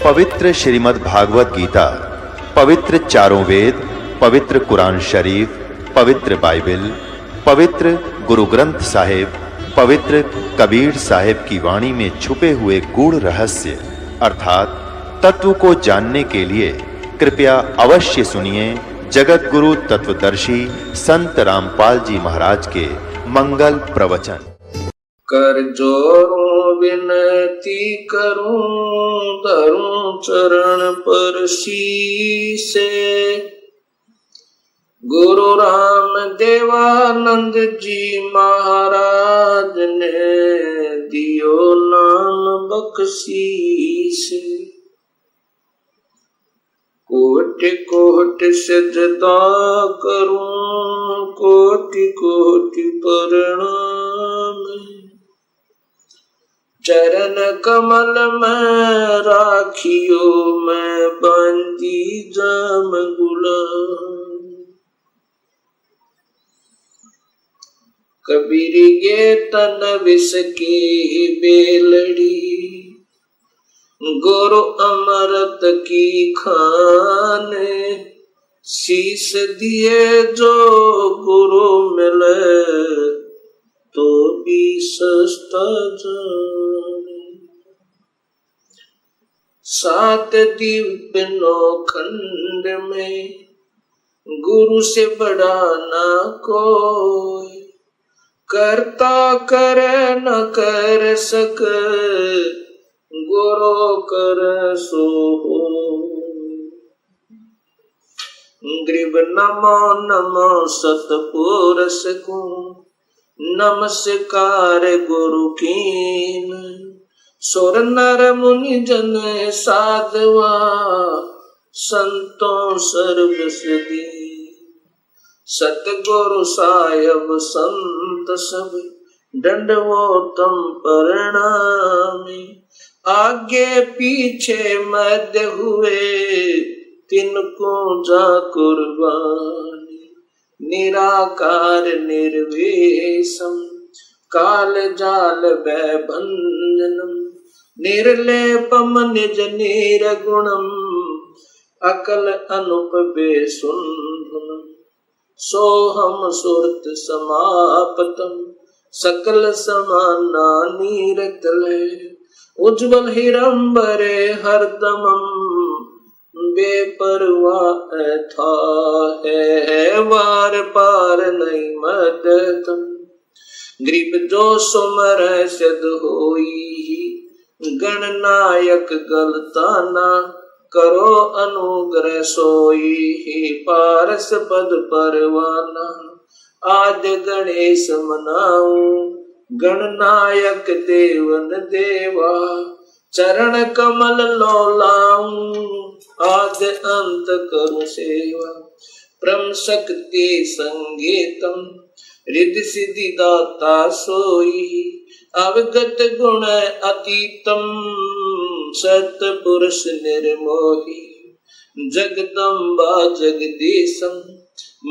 पवित्र श्रीमद् भागवत गीता, पवित्र चारों वेद, पवित्र कुरान शरीफ, पवित्र बाइबल, पवित्र गुरु ग्रंथ साहिब, पवित्र कबीर साहिब की वाणी में छुपे हुए गूढ़ रहस्य अर्थात तत्व को जानने के लिए कृपया अवश्य सुनिए जगत गुरु तत्वदर्शी संत रामपाल जी महाराज के मंगल प्रवचन। कर जोरूं विनती करूं, धरूं चरण पर शीसे। गुरु राम देवानंद जी महाराज ने दियो नाम बख्शीसे। कोटि कोटि सजदा करूं, कोटि कोटि प्रणाम। चरण कमल में राखियो मैं बंदी जाम गुलाम। कबीर गे तन विष की बेलड़ी, गुरु अमृत की खाने। शीस दिए जो गुरु मिले, तो भी सस्ता जाने। सात दीप नौ खंड में गुरु से बड़ा ना कोई। करता कर न कर सक, गुरु कर सो ग्रीब नमो नमो सतपुरुष को। नमस्कार गुरु कीन, सुर नर मुनि जन साधवा। संतों सर्वस दी, सतगुरु साहिब संत सब। दंडवोतम प्रणामी, आगे पीछे मध्य हुए, तिनको जा कुर्बानी। निराकार निर्वेशम, काल जाल भंजनम। निर्लेपम निज निर्गुणम, अकल अनुप बेसुंधनम। सोहम सुरत समापतम, सकल समाना नीरतले। उज्ज्वल हिरंबरे हरदमम, बेपरवाह था है वार पार नहीं मदतम। ग्रीब जो सुमर सिद्ध होई, गणनायक गलताना। करो अनुग्रह सोई, पारस पद परवाना। आज गणेश मनाऊं, गणनायक देवन देवा। चरण कमल लोलाऊं, आद अंत करूं सेवा। परम शक्ति संगीतम, रिद्धि सिद्धि दाता सोई। अवगत गुण अतीतम, सतपुरुष निर्मोही। जगदम्बा जगदीशम,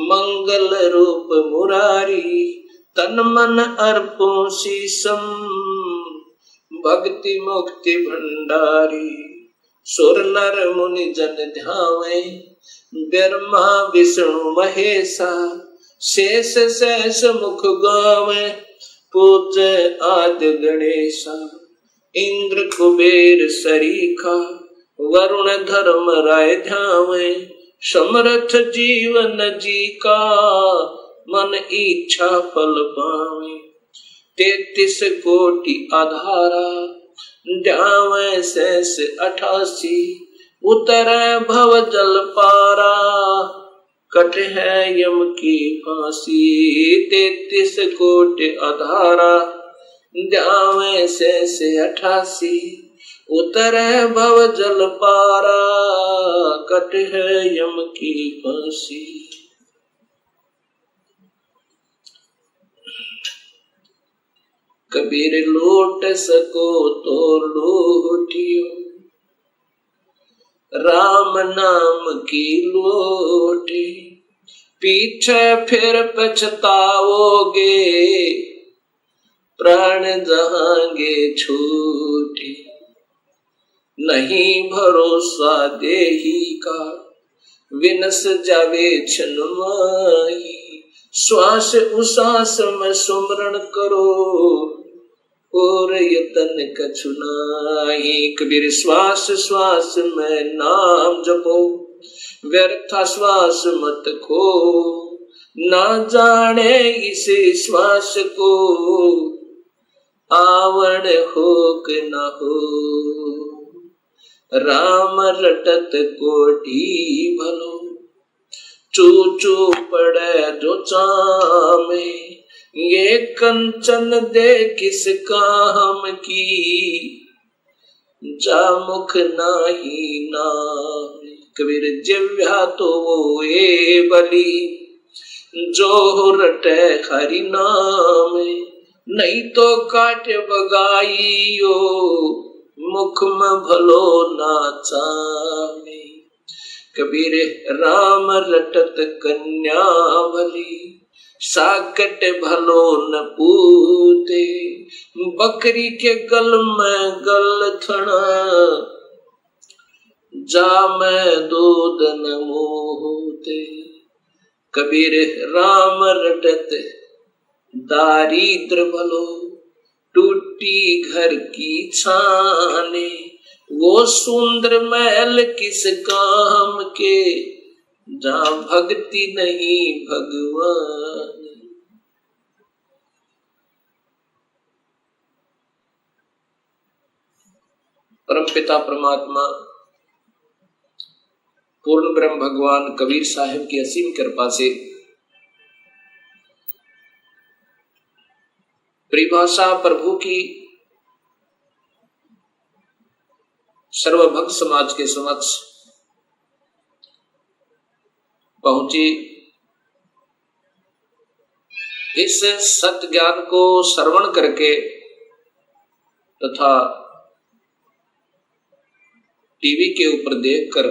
मंगल रूप मुरारी। तन मन अर्पों शीशम, भक्ति मुक्ति भंडारी। सुर नर मुनि जन ध्यावे, ब्रह्मा विष्णु महेशा। शेष सहस मुख गावे, पूज्य आदि गणेशा। इंद्र कुबेर सरीखा, वरुण धर्म राय ध्यावे। समर्थ जीवन जी का, मन इच्छा फल पावे। 33 कोटि आधारा, ध्यावे शेष 88। उतर भव जल पारा, कट है यम की फांसी। 33 कोटि आधारा, ध्यावे शेष 88। उतर भव जल पारा, कट है यम की फांसी। कबीर लूट सको तो लूटियो, राम नाम की लोटे। पीछे फिर पछताओगे, प्राण जहांगे छूटे। नहीं भरोसा देही का, विनस जावे छन माही। श्वास उश्वास में सुमरण करो, और यतन कछु नाही। कबीर श्वास श्वास में नाम जपो, व्यर्थ श्वास मत खो। ना जाने इस श्वास को, आवण हो कि न हो। राम रटत कोटि भलो, चू चू पड़े जो चामे। ये कंचन दे किस काम की, जा मुख नाही नामे। कबीर जिव्या तो वो ये बली, जो रटे हरि नामे। नहीं तो काट बगाइयो, मुख में भलो ना चामे। कबीर राम रटत कन्या भली, साकट भलो न पूते। बकरी के गल में गल थना, जा में दूध न मोहते। कबीर राम रटत दारिद्र भलो, टूटी घर की छाने। वो सुंदर महल किस काम के, जहाँ भक्ति नहीं भगवान। परमपिता परमात्मा पूर्ण ब्रह्म भगवान कबीर साहिब की असीम कृपा से परिभाषा प्रभु की सर्वभक्त समाज के समक्ष पहुंची। इस सत्य ज्ञान को श्रवण करके तथा टीवी के ऊपर देखकर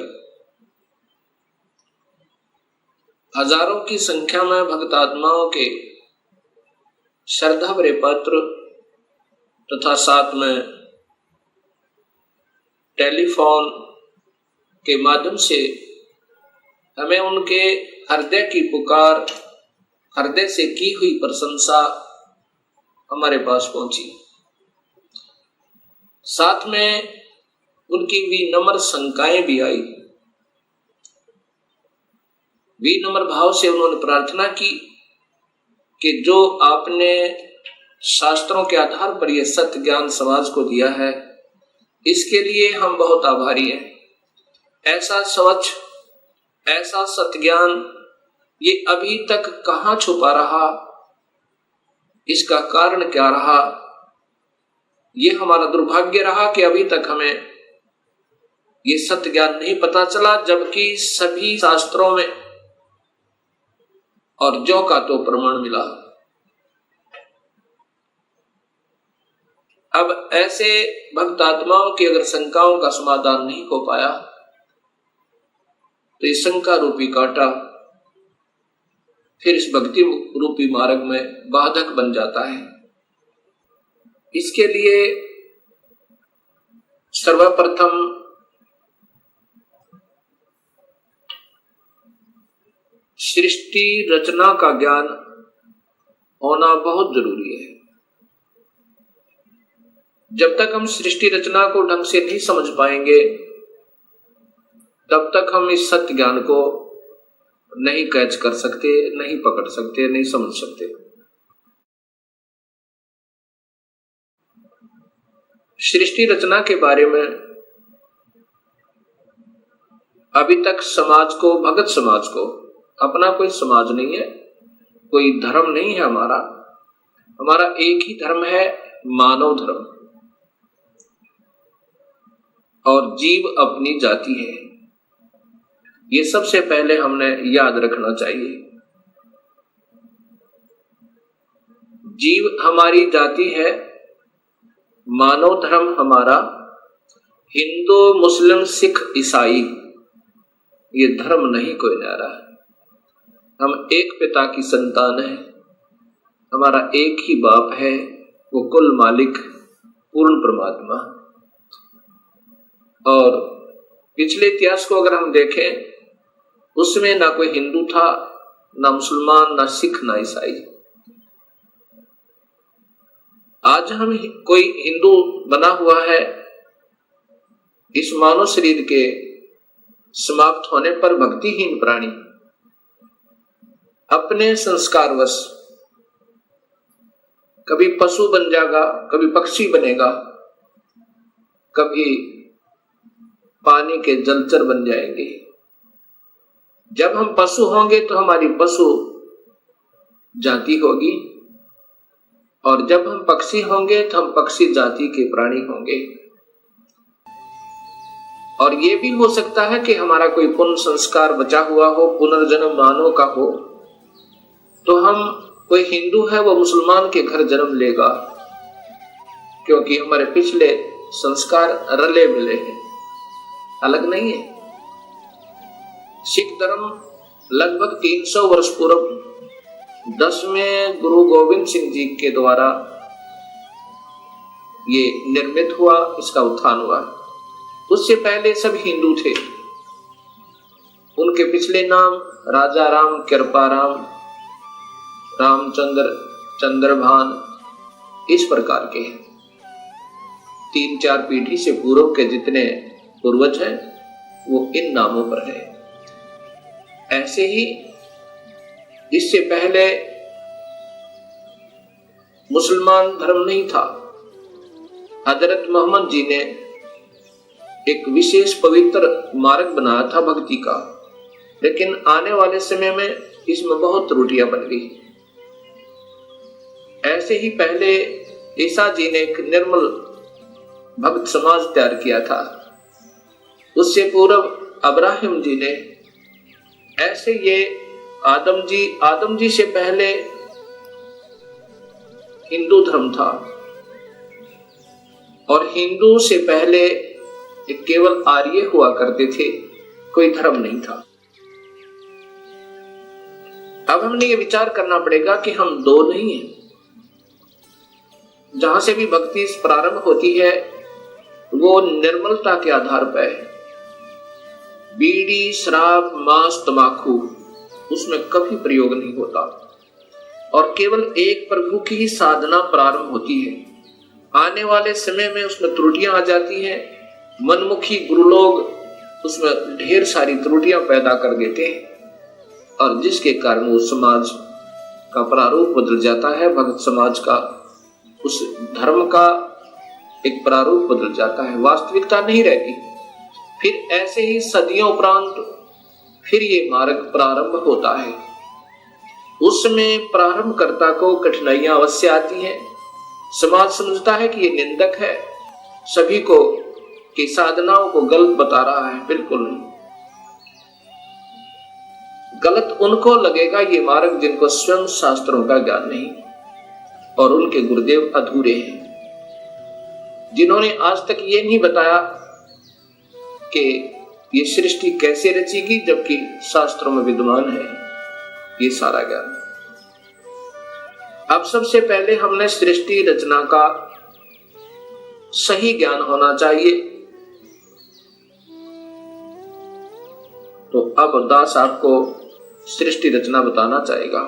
हजारों की संख्या में भक्त आत्माओं के श्रद्धा भरे पत्र तथा साथ में टेलीफोन के माध्यम से हमें उनके हृदय की पुकार, हृदय से की हुई प्रशंसा हमारे पास पहुंची। साथ में उनकी विनम्र शंकाएं भी आई। विनम्र भाव से उन्होंने प्रार्थना की कि जो आपने शास्त्रों के आधार पर यह सत्य ज्ञान समाज को दिया है, इसके लिए हम बहुत आभारी हैं। ऐसा स्वच्छ, ऐसा सत्य ज्ञान ये अभी तक कहाँ छुपा रहा, इसका कारण क्या रहा? ये हमारा दुर्भाग्य रहा कि अभी तक हमें ये सत्य ज्ञान नहीं पता चला, जबकि सभी शास्त्रों में और ज्यों का तो प्रमाण मिला। अब ऐसे भक्त आत्माओं की अगर शंकाओं का समाधान नहीं हो पाया तो इस शंका रूपी कांटा फिर इस भक्ति रूपी मार्ग में बाधक बन जाता है। इसके लिए सर्वप्रथम सृष्टि रचना का ज्ञान होना बहुत जरूरी है। जब तक हम सृष्टि रचना को ढंग से नहीं समझ पाएंगे, तब तक हम इस सत्य ज्ञान को नहीं कैच कर सकते, नहीं पकड़ सकते, नहीं समझ सकते। सृष्टि रचना के बारे में अभी तक समाज को, भगत समाज को, अपना कोई समाज नहीं है, कोई धर्म नहीं है हमारा एक ही धर्म है, मानव धर्म, और जीव अपनी जाति है। ये सबसे पहले हमने याद रखना चाहिए। जीव हमारी जाति है, मानव धर्म हमारा हिंदू, मुस्लिम, सिख, ईसाई ये धर्म नहीं कोई न्यारा है। हम एक पिता की संतान है, हमारा एक ही बाप है, वो कुल मालिक पूर्ण परमात्मा। और पिछले इतिहास को अगर हम देखें, उसमें ना कोई हिंदू था, ना मुसलमान, ना सिख, ना ईसाई। आज हम कोई हिंदू बना हुआ है, इस मानव शरीर के समाप्त होने पर भक्तिहीन प्राणी अपने संस्कारवश कभी पशु बन जाएगा, कभी पक्षी बनेगा, कभी पानी के जलचर बन जाएंगे। जब हम पशु होंगे तो हमारी पशु जाति होगी, और जब हम पक्षी होंगे तो हम पक्षी जाति के प्राणी होंगे। और ये भी हो सकता है कि हमारा कोई पुण्य संस्कार बचा हुआ हो, पुनर्जन्म मानव का हो, तो हम कोई हिंदू है वो मुसलमान के घर जन्म लेगा, क्योंकि हमारे पिछले संस्कार रले मिले हैं, अलग नहीं है। सिख धर्म लगभग 300 वर्ष पूर्व 10वें गुरु गोविंद सिंह जी के द्वारा ये निर्मित हुआ, इसका उत्थान हुआ। उससे पहले सब हिंदू थे। उनके पिछले नाम राजा राम, कृपाराम, रामचंद्र, चंद्रभान, इस प्रकार के 3-4 पीढ़ी से पूर्व के जितने पूर्वज हैं वो इन नामों पर है। ऐसे ही इससे पहले मुसलमान धर्म नहीं था। हजरत मोहम्मद जी ने एक विशेष पवित्र मार्ग बनाया था भक्ति का, लेकिन आने वाले समय में इसमें बहुत त्रुटियां बन गई। ऐसे ही पहले ईसा जी ने एक निर्मल भक्त समाज तैयार किया था। उससे पूर्व अब्राहिम जी ने, ऐसे ये आदम जी से पहले हिंदू धर्म था, और हिंदू से पहले एक केवल आर्य हुआ करते थे, कोई धर्म नहीं था। अब हमने ये विचार करना पड़ेगा कि हम दो नहीं हैं। जहां से भी भक्ति प्रारंभ होती है वो निर्मलता के आधार पर है। बीड़ी, शराब, मांस, तंबाकू उसमें कभी प्रयोग नहीं होता, और केवल एक प्रभु की ही साधना प्रारंभ होती है। आने वाले समय में उसमें त्रुटियां आ जाती हैं। मनमुखी गुरु लोग उसमें ढेर सारी त्रुटियां पैदा कर देते हैं, और जिसके कारण वो समाज का प्रारूप बदल जाता है। भक्त समाज का, उस धर्म का एक प्रारूप बदल जाता है, वास्तविकता नहीं रहती। फिर ऐसे ही सदियों उपरांत फिर ये मार्ग प्रारंभ होता है। उसमें प्रारंभकर्ता को कठिनाइयां अवश्य आती हैं। समाज समझता है कि ये निंदक है, सभी को की साधनाओं को गलत बता रहा है। बिल्कुल नहीं, गलत उनको लगेगा ये मार्ग जिनको स्वयं शास्त्रों का ज्ञान नहीं, और उनके गुरुदेव अधूरे हैं, जिन्होंने आज तक ये नहीं बताया कि ये सृष्टि कैसे रचेगी, जबकि शास्त्रों में विद्यमान है ये सारा ज्ञान। अब सबसे पहले हमने सृष्टि रचना का सही ज्ञान होना चाहिए। तो अब दास आपको सृष्टि रचना बताना चाहेगा।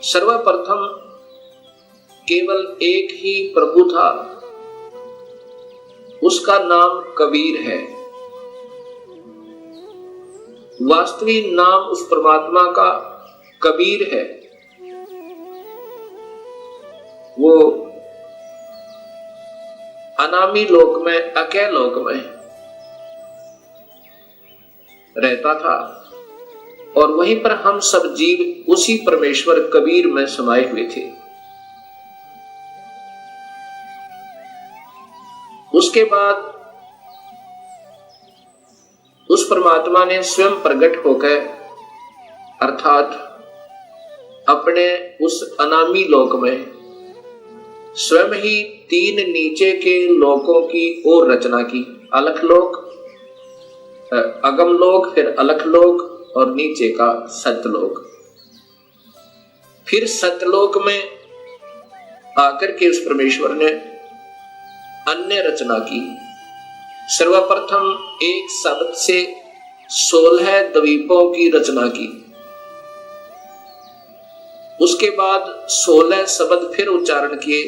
सर्वप्रथम केवल एक ही प्रभु था, उसका नाम कबीर है। वास्तविक नाम उस परमात्मा का कबीर है। वो अनामी लोक में, अकय लोक में रहता था, और वहीं पर हम सब जीव उसी परमेश्वर कबीर में समाये हुए थे। उसके बाद उस परमात्मा ने स्वयं प्रकट होकर, अर्थात अपने उस अनामी लोक में स्वयं ही 3 नीचे के लोकों की और रचना की। अलख लोक, अगम लोक, फिर अलख लोक, और नीचे का सतलोक। फिर सतलोक में आकर के उस परमेश्वर ने अन्य रचना की, सर्वप्रथम एक शब्द से 16 द्वीपों की रचना की। उसके बाद 16 शब्द फिर उच्चारण किए,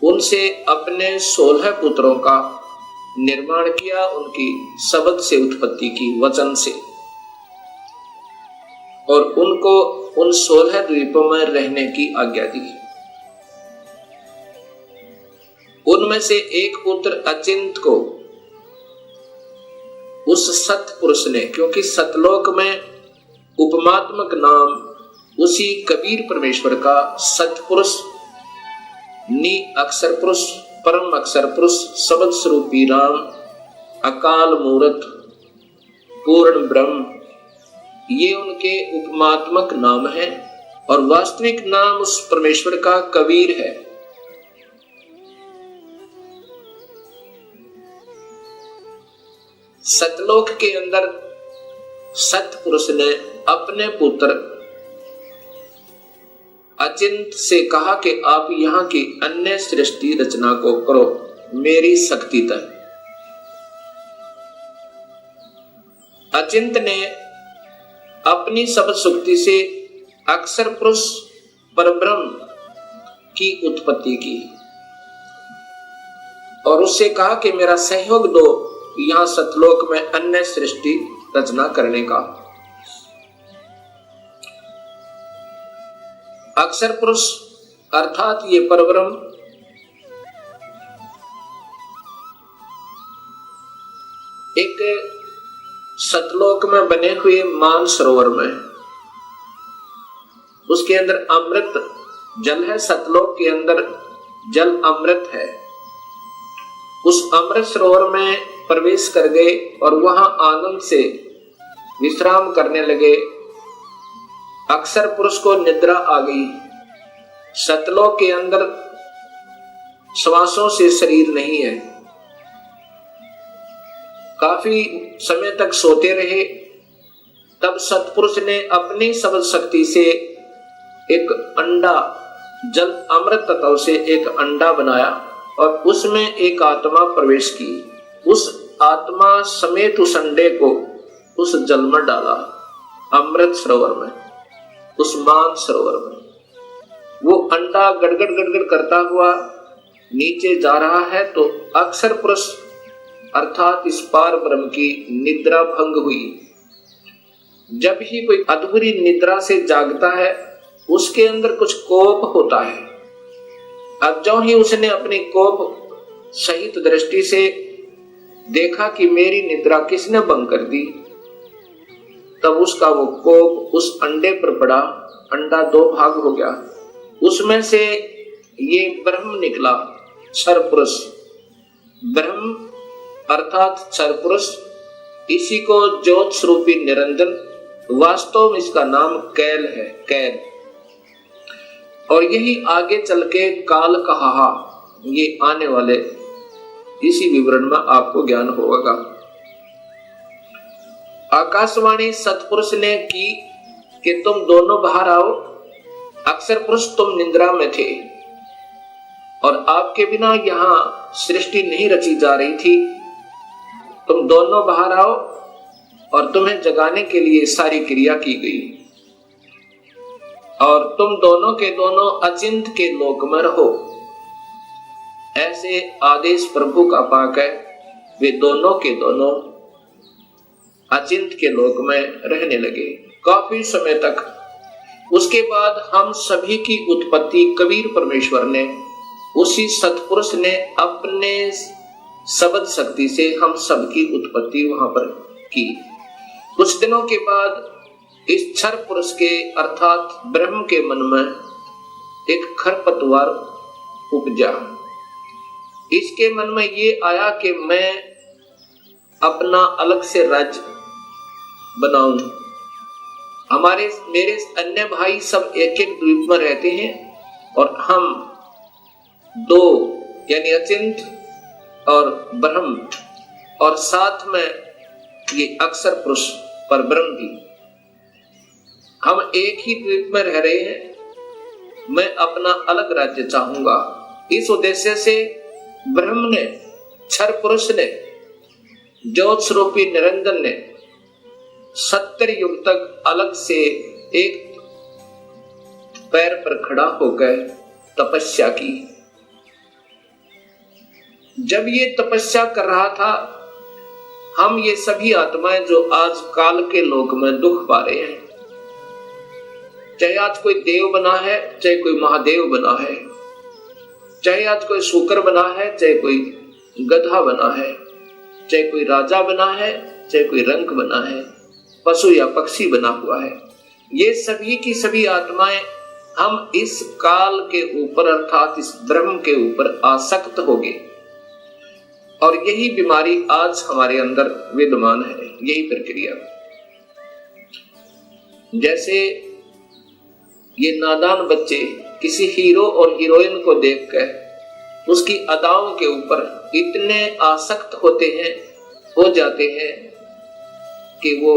उनसे अपने 16 पुत्रों का निर्माण किया, उनकी शब्द से उत्पत्ति की, वचन से, और उनको उन 16 द्वीपों में रहने की आज्ञा दी। उनमें से एक पुत्र अचिंत को उस सत पुरुष ने, क्योंकि सतलोक में उपमात्मक नाम उसी कबीर परमेश्वर का सतपुरुष, नि अक्षर पुरुष, परम अक्षर पुरुष, शब्द स्वरूपी राम, अकाल मूर्त, पूर्ण ब्रह्म, ये उनके उपमात्मक नाम है, और वास्तविक नाम उस परमेश्वर का कबीर है। सतलोक के अंदर सतपुरुष ने अपने पुत्र अचिंत से कहा कि आप यहाँ की अन्य सृष्टि रचना को करो मेरी शक्ति तक। अचिंत ने अपनी शब्द शक्ति से अक्षर पुरुष परब्रह्म की उत्पत्ति की और उससे कहा कि मेरा सहयोग दो यहाँ सतलोक में अन्य सृष्टि रचना करने का। अक्षर पुरुष अर्थात ये परब्रह्म एक सतलोक में बने हुए मान सरोवर में, उसके अंदर अमृत जल है। सतलोक के अंदर जल अमृत है। उस अमृत सरोवर में प्रवेश कर गए और वहां आनंद से विश्राम करने लगे। अक्षर पुरुष को निद्रा आ गई। सतलोक के अंदर श्वासों से शरीर नहीं है। काफी समय तक सोते रहे। तब सतपुरुष ने अपनी शब्द शक्ति से एक अंडा, जल अमृत तत्व से एक अंडा बनाया और उसमें एक आत्मा प्रवेश की। उस आत्मा समेत उस अंडे को उस जल में डाला, अमृत सरोवर में, उस मान सरोवर में। वो अंडा गड़गड़ गड़गड़ करता हुआ नीचे जा रहा है तो अक्षर पुरुष अर्थात इस पार ब्रह्म की निद्रा भंग हुई। जब ही कोई अधूरी निद्रा से जागता है उसके अंदर कुछ कोप होता है। अब जो ही उसने अपनी कोप सहित दृष्टि से देखा कि मेरी निद्रा किसने भंग कर दी, तब उसका वो कोप उस अंडे पर पड़ा। अंडा दो भाग हो गया। उसमें से ये ब्रह्म निकला, क्षर पुरुष। ब्रह्म अर्थात क्षर पुरुष, इसी को ज्योत स्वरूपी निरंजन, वास्तव में इसका नाम कैल है, कैल। और यही आगे चल के काल कहा, ये आने वाले इसी विवरण में आपको ज्ञान होगा। आकाशवाणी सतपुरुष ने की कि तुम दोनों बाहर आओ। अक्षर पुरुष तुम निद्रा में थे और आपके बिना यहाँ सृष्टि नहीं रची जा रही थी। तुम दोनों बाहर आओ और तुम्हें जगाने के लिए सारी क्रिया की गई और तुम दोनों के दोनों अचिंत के लोक में रहो। ऐसे आदेश प्रभु का पाक है। वे दोनों के दोनों अचिंत के लोक में रहने लगे काफी समय तक। उसके बाद हम सभी की उत्पत्ति कबीर परमेश्वर ने, उसी सतपुरुष ने अपने शब्द शक्ति से हम सबकी उत्पत्ति वहां पर की। कुछ दिनों के बाद इस क्षर पुरुष के अर्थात ब्रह्म के मन में एक खरपतवार उपजा। इसके मन में ये आया कि मैं अपना अलग से राज्य बनाऊं। मेरे अन्य भाई सब एक एक द्वीप में रहते हैं और हम दो यानी अचिंत और ब्रह्म और साथ में ये अक्षर पुरुष पर ब्रह्म भी, हम एक ही द्वीप में रह रहे हैं। मैं अपना अलग राज्य चाहूंगा। इस उद्देश्य से ब्रह्म ने क्षर पुरुष ने, ज्योत स्वरूपी निरंजन ने 70 युग तक अलग से एक पैर पर खड़ा होकर तपस्या की। जब ये तपस्या कर रहा था, हम ये सभी आत्माएं जो आज काल के लोक में दुख पा रहे हैं, चाहे आज कोई देव बना है, चाहे कोई महादेव बना है, चाहे आज कोई शूकर बना है, चाहे कोई गधा बना है, चाहे कोई राजा बना है, चाहे कोई रंक बना है, पशु या पक्षी बना हुआ है, ये सभी की सभी आत्माएं हम इस काल के ऊपर अर्थात इस ब्रह्म के ऊपर आसक्त हो गए। और यही बीमारी आज हमारे अंदर विद्यमान है, यही प्रक्रिया। जैसे ये नादान बच्चे किसी हीरो और हीरोइन को देखकर उसकी अदाओं के ऊपर इतने आसक्त होते हैं, हो जाते हैं कि वो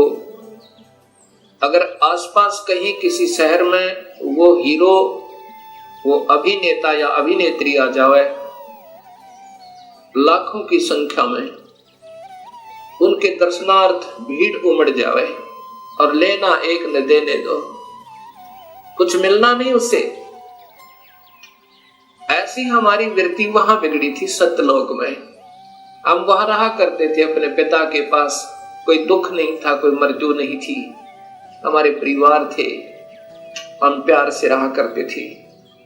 अगर आसपास कहीं किसी शहर में वो हीरो, वो अभिनेता या अभिनेत्री आ जाए, लाखों की संख्या में उनके दर्शनार्थ भीड़ उमड़ जावे और लेना एक न देने दो, कुछ मिलना नहीं उससे। ऐसी हमारी वृत्ति वहां बिगड़ी थी सत्यलोक में। हम वहां रहा करते थे अपने पिता के पास, कोई दुख नहीं था, कोई मृत्यु नहीं थी, हमारे परिवार थे, हम प्यार से रहा करते थे।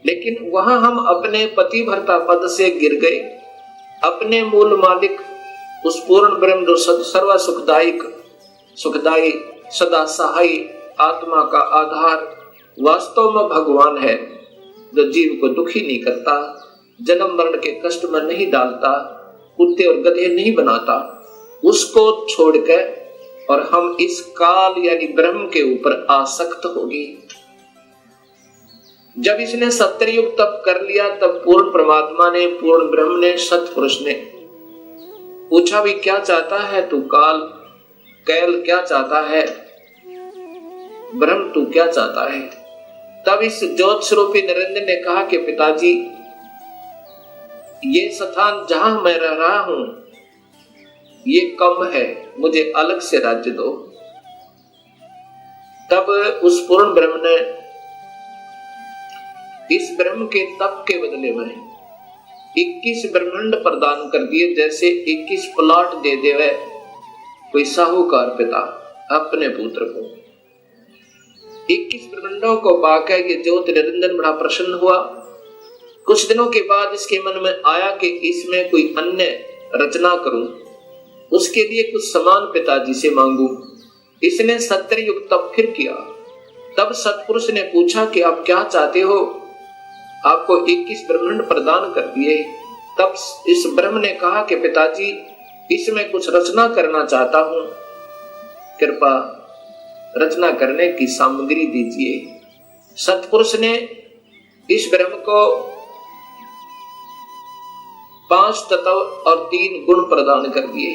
लेकिन वहां हम अपने पति भर्ता पद से गिर गए, अपने मूल मालिक उस पूर्ण ब्रह्म जो सर्व सुखदायी सदा सहाय आत्मा का आधार वास्तव में भगवान है, जो जीव को दुखी नहीं करता, जन्म मरण के कष्ट में नहीं डालता, कुत्ते और गधे नहीं बनाता, उसको छोड़कर और हम इस काल यानी ब्रह्म के ऊपर आसक्त हो गए। जब इसने 70 युग तप कर लिया, तब पूर्ण परमात्मा ने, पूर्ण ब्रह्म ने, सतपुरुष ने पूछा भी क्या चाहता है तू काल, कैल क्या चाहता है, ब्रह्म तू क्या चाहता है। तब इस ज्योत स्वरूपी निरंजन ने कहा कि पिताजी, ये स्थान जहां मैं रह रहा हूं ये कम है, मुझे अलग से राज्य दो। तब उस पूर्ण ब्रह्म ने इस ब्रह्म के तप के बदले में 21 ब्रह्मांड प्रदान कर दिए, जैसे 21 प्लॉट दे देवे कोई साहूकार पिता अपने पुत्र को। 21 ब्रह्मांडों को पाकर ये ज्योत निरंजन बड़ा प्रसन्न हुआ। कुछ दिनों के बाद इसके मन में आया कि इसमें कोई अन्य रचना करूं, उसके लिए कुछ सामान पिताजी से मांगू। इसने 70 युग तप फिर किया। तब सतपुरुष ने पूछा कि आप क्या चाहते हो, आपको 21 ब्रह्मांड प्रदान कर दिए। तब इस ब्रह्म ने कहा कि पिताजी, इसमें कुछ रचना करना चाहता हूं, कृपा रचना करने की सामग्री दीजिए। सतपुरुष ने इस ब्रह्म को 5 तत्व और 3 गुण प्रदान कर दिए।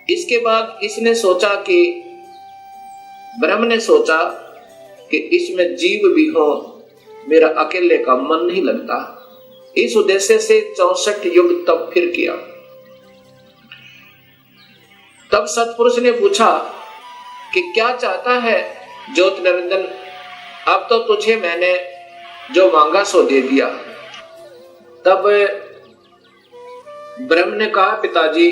इसके बाद इसने सोचा कि ब्रह्म ने सोचा कि इसमें जीव भी हो, मेरा अकेले का मन नहीं लगता। इस उद्देश्य से 64 युग तप फिर किया। तब सतपुरुष ने पूछा कि क्या चाहता है ज्योत निरंजन, अब तो तुझे मैंने जो मांगा सो दे दिया। तब ब्रह्म ने कहा पिताजी,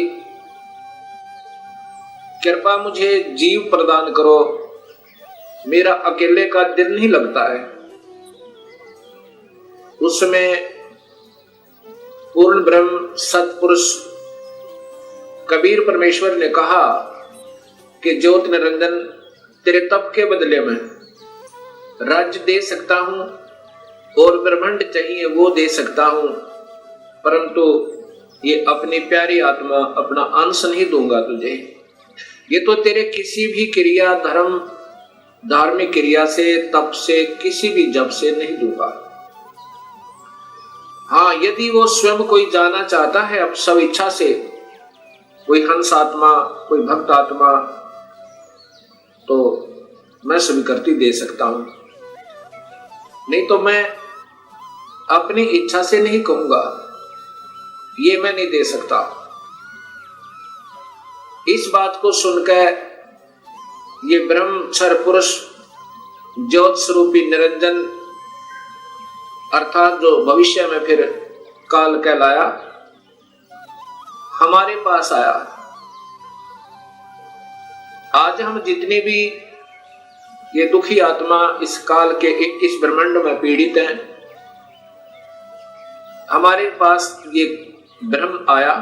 कृपा मुझे जीव प्रदान करो, मेरा अकेले का दिल नहीं लगता है। उसमें पूर्ण ब्रह्म सतपुरुष कबीर परमेश्वर ने कहा कि ज्योत निरंजन, तेरे तप के बदले में राज्य दे सकता हूं और ब्रह्मांड चाहिए वो दे सकता हूं, परंतु ये अपनी प्यारी आत्मा, अपना अंश नहीं दूंगा तुझे। ये तो तेरे किसी भी क्रिया, धर्म, धार्मिक क्रिया से, तप से, किसी भी जप से नहीं दूंगा। हाँ, यदि वो स्वयं कोई जाना चाहता है अब सब इच्छा से, कोई हंस आत्मा, कोई भक्त आत्मा, तो मैं स्वीकृति दे सकता हूं, नहीं तो मैं अपनी इच्छा से नहीं कहूंगा। ये मैं नहीं दे सकता। इस बात को सुनकर ये ब्रह्मचर्य पुरुष ज्योत स्वरूपी निरंजन अर्थात जो भविष्य में फिर काल कहलाया, हमारे पास आया। आज हम जितने भी ये दुखी आत्मा इस काल के 21 ब्रह्मांड में पीड़ित हैं, हमारे पास ये ब्रह्म आया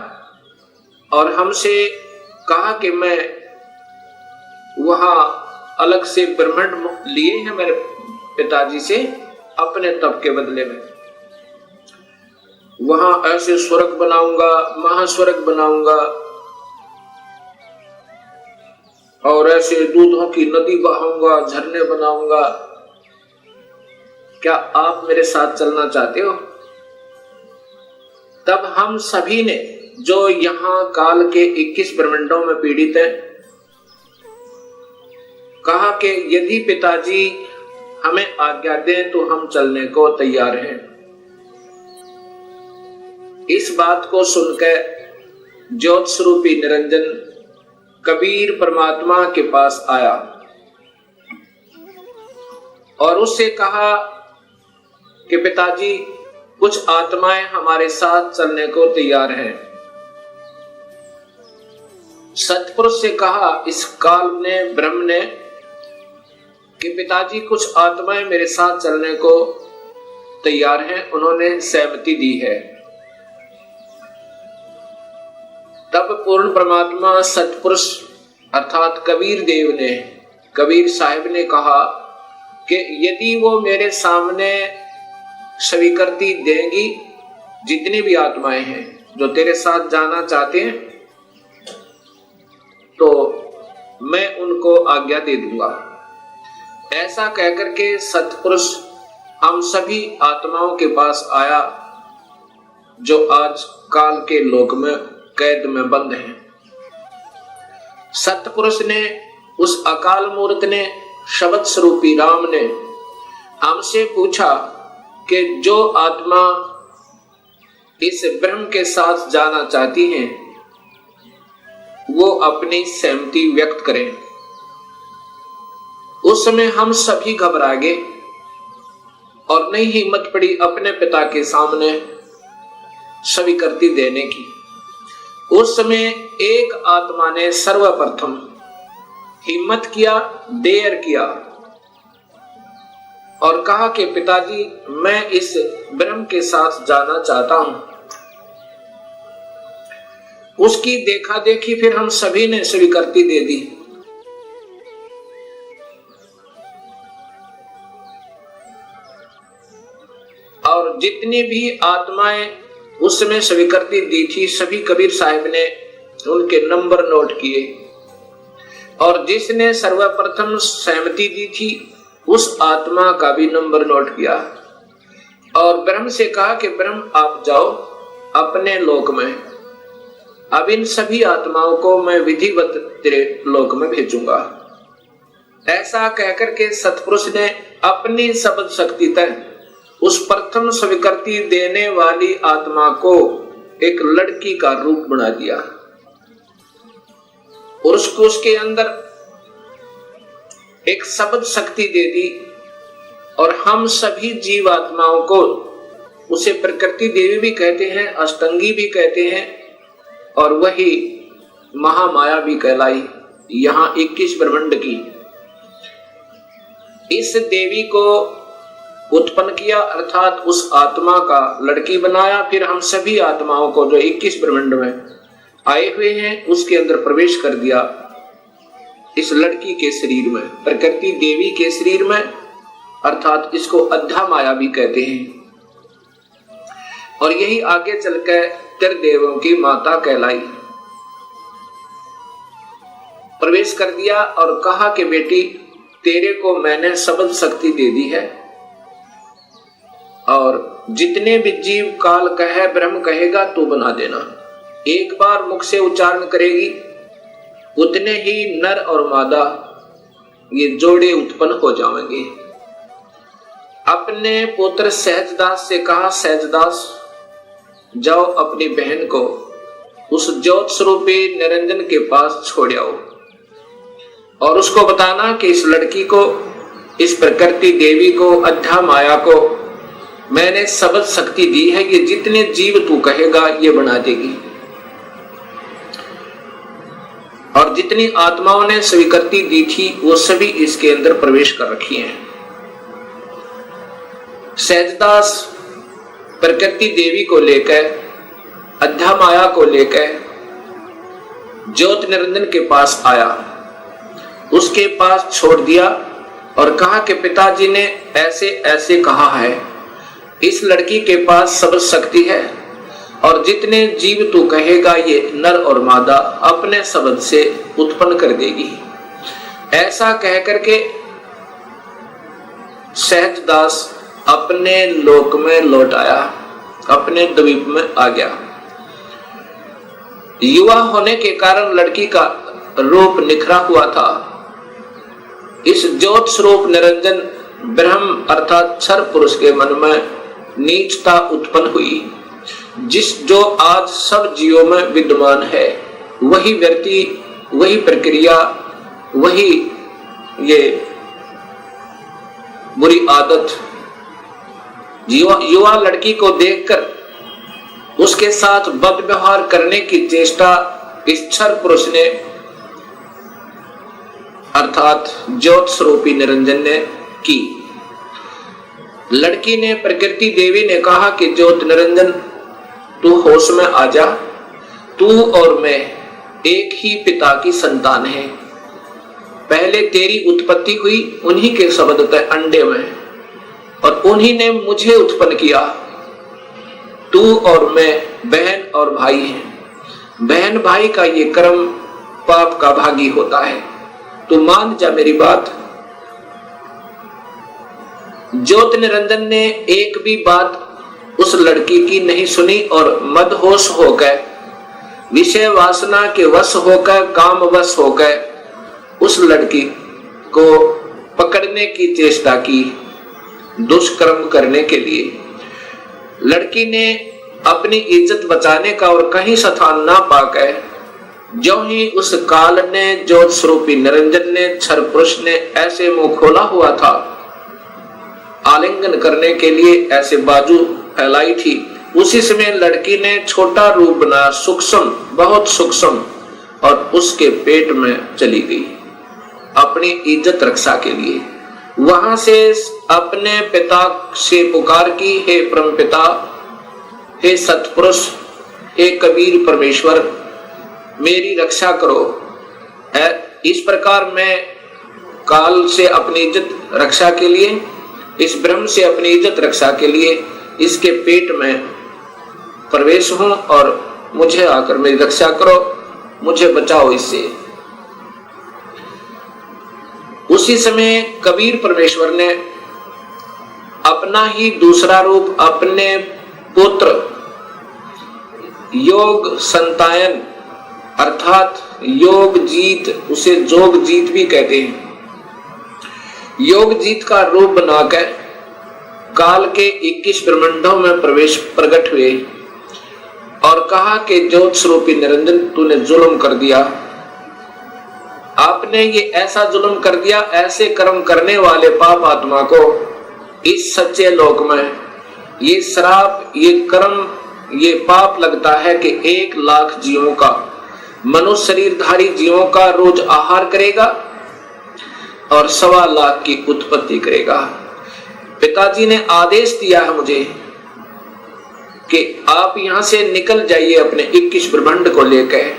और हमसे कहा कि मैं वहां अलग से ब्रह्मांड लिए हैं मेरे पिताजी से अपने तप के बदले में। वहां ऐसे स्वर्ग बनाऊंगा, महास्वर्ग बनाऊंगा और ऐसे दूधों की नदी बहाऊंगा, झरने बनाऊंगा। क्या आप मेरे साथ चलना चाहते हो? तब हम सभी ने जो यहां काल के 21 ब्रह्मांडों में पीड़ित हैं, कहा कि यदि पिताजी हमें आज्ञा दें तो हम चलने को तैयार हैं। इस बात को सुनकर ज्योत स्वरूपी निरंजन कबीर परमात्मा के पास आया और उससे कहा कि पिताजी कुछ आत्माएं हमारे साथ चलने को तैयार हैं। सतपुरुष से कहा इस काल ने ब्रह्म ने कि पिताजी कुछ आत्माएं मेरे साथ चलने को तैयार हैं, उन्होंने सहमति दी है। तब पूर्ण परमात्मा सतपुरुष अर्थात कबीर देव ने, कबीर साहिब ने कहा कि यदि वो मेरे सामने स्वीकृति देंगी, जितनी भी आत्माएं हैं जो तेरे साथ जाना चाहते हैं, तो मैं उनको आज्ञा दे दूंगा। ऐसा कहकर के सतपुरुष हम सभी आत्माओं के पास आया जो आज काल के लोक में कैद में बंद हैं। सतपुरुष ने, उस अकाल मूर्त ने, शब्द स्वरूपी राम ने हमसे पूछा कि जो आत्मा इस ब्रह्म के साथ जाना चाहती हैं वो अपनी सहमति व्यक्त करें। उस समय हम सभी घबरा गए और नहीं हिम्मत पड़ी अपने पिता के सामने स्वीकृति देने की। उस समय एक आत्मा ने सर्वप्रथम हिम्मत किया, डेयर किया और कहा कि पिताजी मैं इस ब्रह्म के साथ जाना चाहता हूं। उसकी देखा देखी फिर हम सभी ने स्वीकृति दे दी। और जितनी भी आत्माएं उस समय स्वीकृति दी थी, सभी कबीर साहिब ने उनके नंबर नोट किए और जिसने सर्वप्रथम सहमति दी थी उस आत्मा का भी नंबर नोट किया और ब्रह्म से कहा कि ब्रह्म आप जाओ अपने लोक में, अब इन सभी आत्माओं को मैं विधिवत तेरे लोक में भेजूंगा। ऐसा कहकर के सतपुरुष ने अपनी शब्द शक्ति तक उस प्रथम स्वीकृति देने वाली आत्मा को एक लड़की का रूप बना दिया और उसको उसके अंदर एक शब्द शक्ति दे दी और हम सभी जीव आत्माओं को, उसे प्रकृति देवी भी कहते हैं, अष्टंगी भी कहते हैं और वही महामाया भी कहलाई। यहां 21 ब्रह्मांड की इस देवी को उत्पन्न किया अर्थात उस आत्मा का लड़की बनाया। फिर हम सभी आत्माओं को जो 21 ब्रह्मांड में आए हुए हैं उसके अंदर प्रवेश कर दिया, इस लड़की के शरीर में, प्रकृति देवी के शरीर में, अर्थात इसको अध्या माया भी कहते हैं। और यही आगे चलकर त्रिदेवों की माता कहलाई। प्रवेश कर दिया और कहा कि बेटी तेरे को मैंने शब्द शक्ति दे दी है और जितने भी जीव काल कहे ब्रह्म कहेगा तू बना देना। एक बार मुख से उच्चारण करेगी उतने ही नर और मादा ये जोड़े उत्पन्न हो जाएंगे। अपने पुत्र सहजदास से कहा सहजदास जाओ अपनी बहन को उस ज्योत स्वरूपी निरंजन के पास छोड़ आओ और उसको बताना कि इस लड़की को, इस प्रकृति देवी को, अध्या माया को मैंने सबद शक्ति दी है, ये जितने जीव तू कहेगा ये बना देगी। और जितनी आत्माओं ने स्वीकृति दी थी वो सभी इसके अंदर प्रवेश कर रखी हैं। सहजदास प्रकृति देवी को लेकर, अध्या माया को लेकर ज्योत निरंजन के पास आया, उसके पास छोड़ दिया और कहा कि पिताजी ने ऐसे ऐसे कहा है, इस लड़की के पास सब शक्ति है और जितने जीव तू कहेगा ये नर और मादा अपने शब्द से उत्पन्न कर देगी। ऐसा कह करके सहजदास अपने लोक में लौट आया, अपने द्वीप में आ गया। युवा होने के कारण लड़की का रूप निखरा हुआ था। इस ज्योत स्वरूप निरंजन ब्रह्म अर्थात क्षर पुरुष के मन में नीचता उत्पन्न हुई। जो आज सब जीवों में विद्यमान है, वही व्यक्ति, वही प्रक्रिया, वही ये बुरी आदत युवा लड़की को देखकर उसके साथ बद व्यवहार करने की चेष्टा इस क्षर पुरुष ने अर्थात ज्योत स्वरूपी निरंजन ने की। लड़की ने, प्रकृति देवी ने कहा कि ज्योत निरंजन तू होश में आ जा, तू और मैं एक ही पिता की संतान है। पहले तेरी उत्पत्ति हुई उन्हीं के शब्द तय अंडे में और उन्हीं ने मुझे उत्पन्न किया। तू और मैं बहन और भाई हैं। बहन भाई का ये कर्म पाप का भागी होता है, तू मान जा मेरी बात। ज्योत निरंजन ने एक भी बात उस लड़की की नहीं सुनी और मदहोश होकर, विषय वासना के वश होकर, काम वश होकर उस लड़की को पकड़ने की चेष्टा की, दुष्कर्म करने के लिए। लड़की ने अपनी इज्जत बचाने का और कहीं स्थान ना पाकर, जो ही उस काल ने, ज्योत स्वरूपी निरंजन ने, क्षर पुरुष ने ऐसे मुंह खोला हुआ था, आलिंगन करने के लिए ऐसे बाजू फैलाई थी, उसी समय लड़की ने छोटा रूप बना, सूक्ष्म, बहुत सूक्ष्म, और उसके पेट में चली गई अपनी इज्जत रक्षा के लिए। वहां से अपने पिता से पुकार की, हे परम पिता, हे सतपुरुष, हे कबीर परमेश्वर, मेरी रक्षा करो। इस प्रकार मैं काल से अपनी इज्जत रक्षा के लिए, इस ब्रह्म से अपनी इज्जत रक्षा के लिए इसके पेट में प्रवेश हूं और मुझे आकर मेरी रक्षा करो, मुझे बचाओ इससे। उसी समय कबीर परमेश्वर ने अपना ही दूसरा रूप अपने पुत्र योग संतायन अर्थात योग जीत, उसे जोग जीत भी कहते हैं, योग जीत का रूप बनाकर काल के 21 ब्रह्मांडों में प्रकट हुए और कहा कि ज्योत स्वरूपी निरंजन तूने जुल्म कर दिया, आपने ये ऐसा जुल्म कर दिया, ऐसे कर्म करने वाले पाप आत्मा को इस सच्चे लोक में ये श्राप, ये कर्म, ये पाप लगता है कि 1 लाख जीवों का, मनुष्य शरीरधारी जीवों का रोज आहार करेगा और 1.25 लाख की उत्पत्ति करेगा। पिताजी ने आदेश दिया है मुझे कि आप यहां से निकल जाइए अपने 21 ब्रह्मांड को लेकर,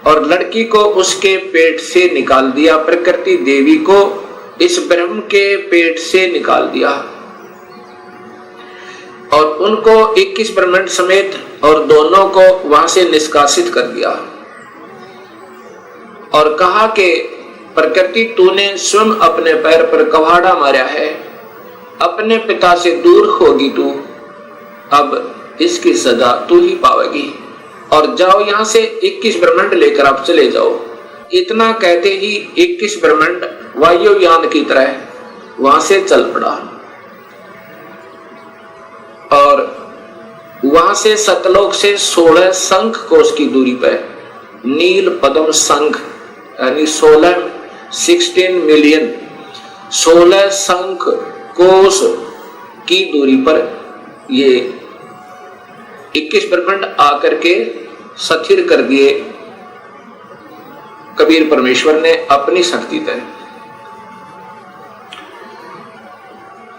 और लड़की को उसके पेट से निकाल दिया, प्रकृति देवी को इस ब्रह्म के पेट से निकाल दिया और उनको 21 ब्रह्मांड समेत और दोनों को वहां से निष्कासित कर दिया और कहा कि प्रकृति तूने स्वयं अपने पैर पर कवाड़ा मारा है, अपने पिता से दूर होगी तू, अब इसकी सजा तू ही पावेगी और जाओ यहां से 21 ब्रह्मांड लेकर आप चले जाओ। इतना कहते ही 21 ब्रह्मांड वायुयान की तरह वहां से चल पड़ा और वहां से सतलोक से 16 शंख कोश की दूरी पर नील पद्म शंख यानी 16 मिलियन 16 शंख कोश की दूरी पर ये 21 ब्रह्मांड आकर के स्थिर कर दिए कबीर परमेश्वर ने अपनी शक्ति तय।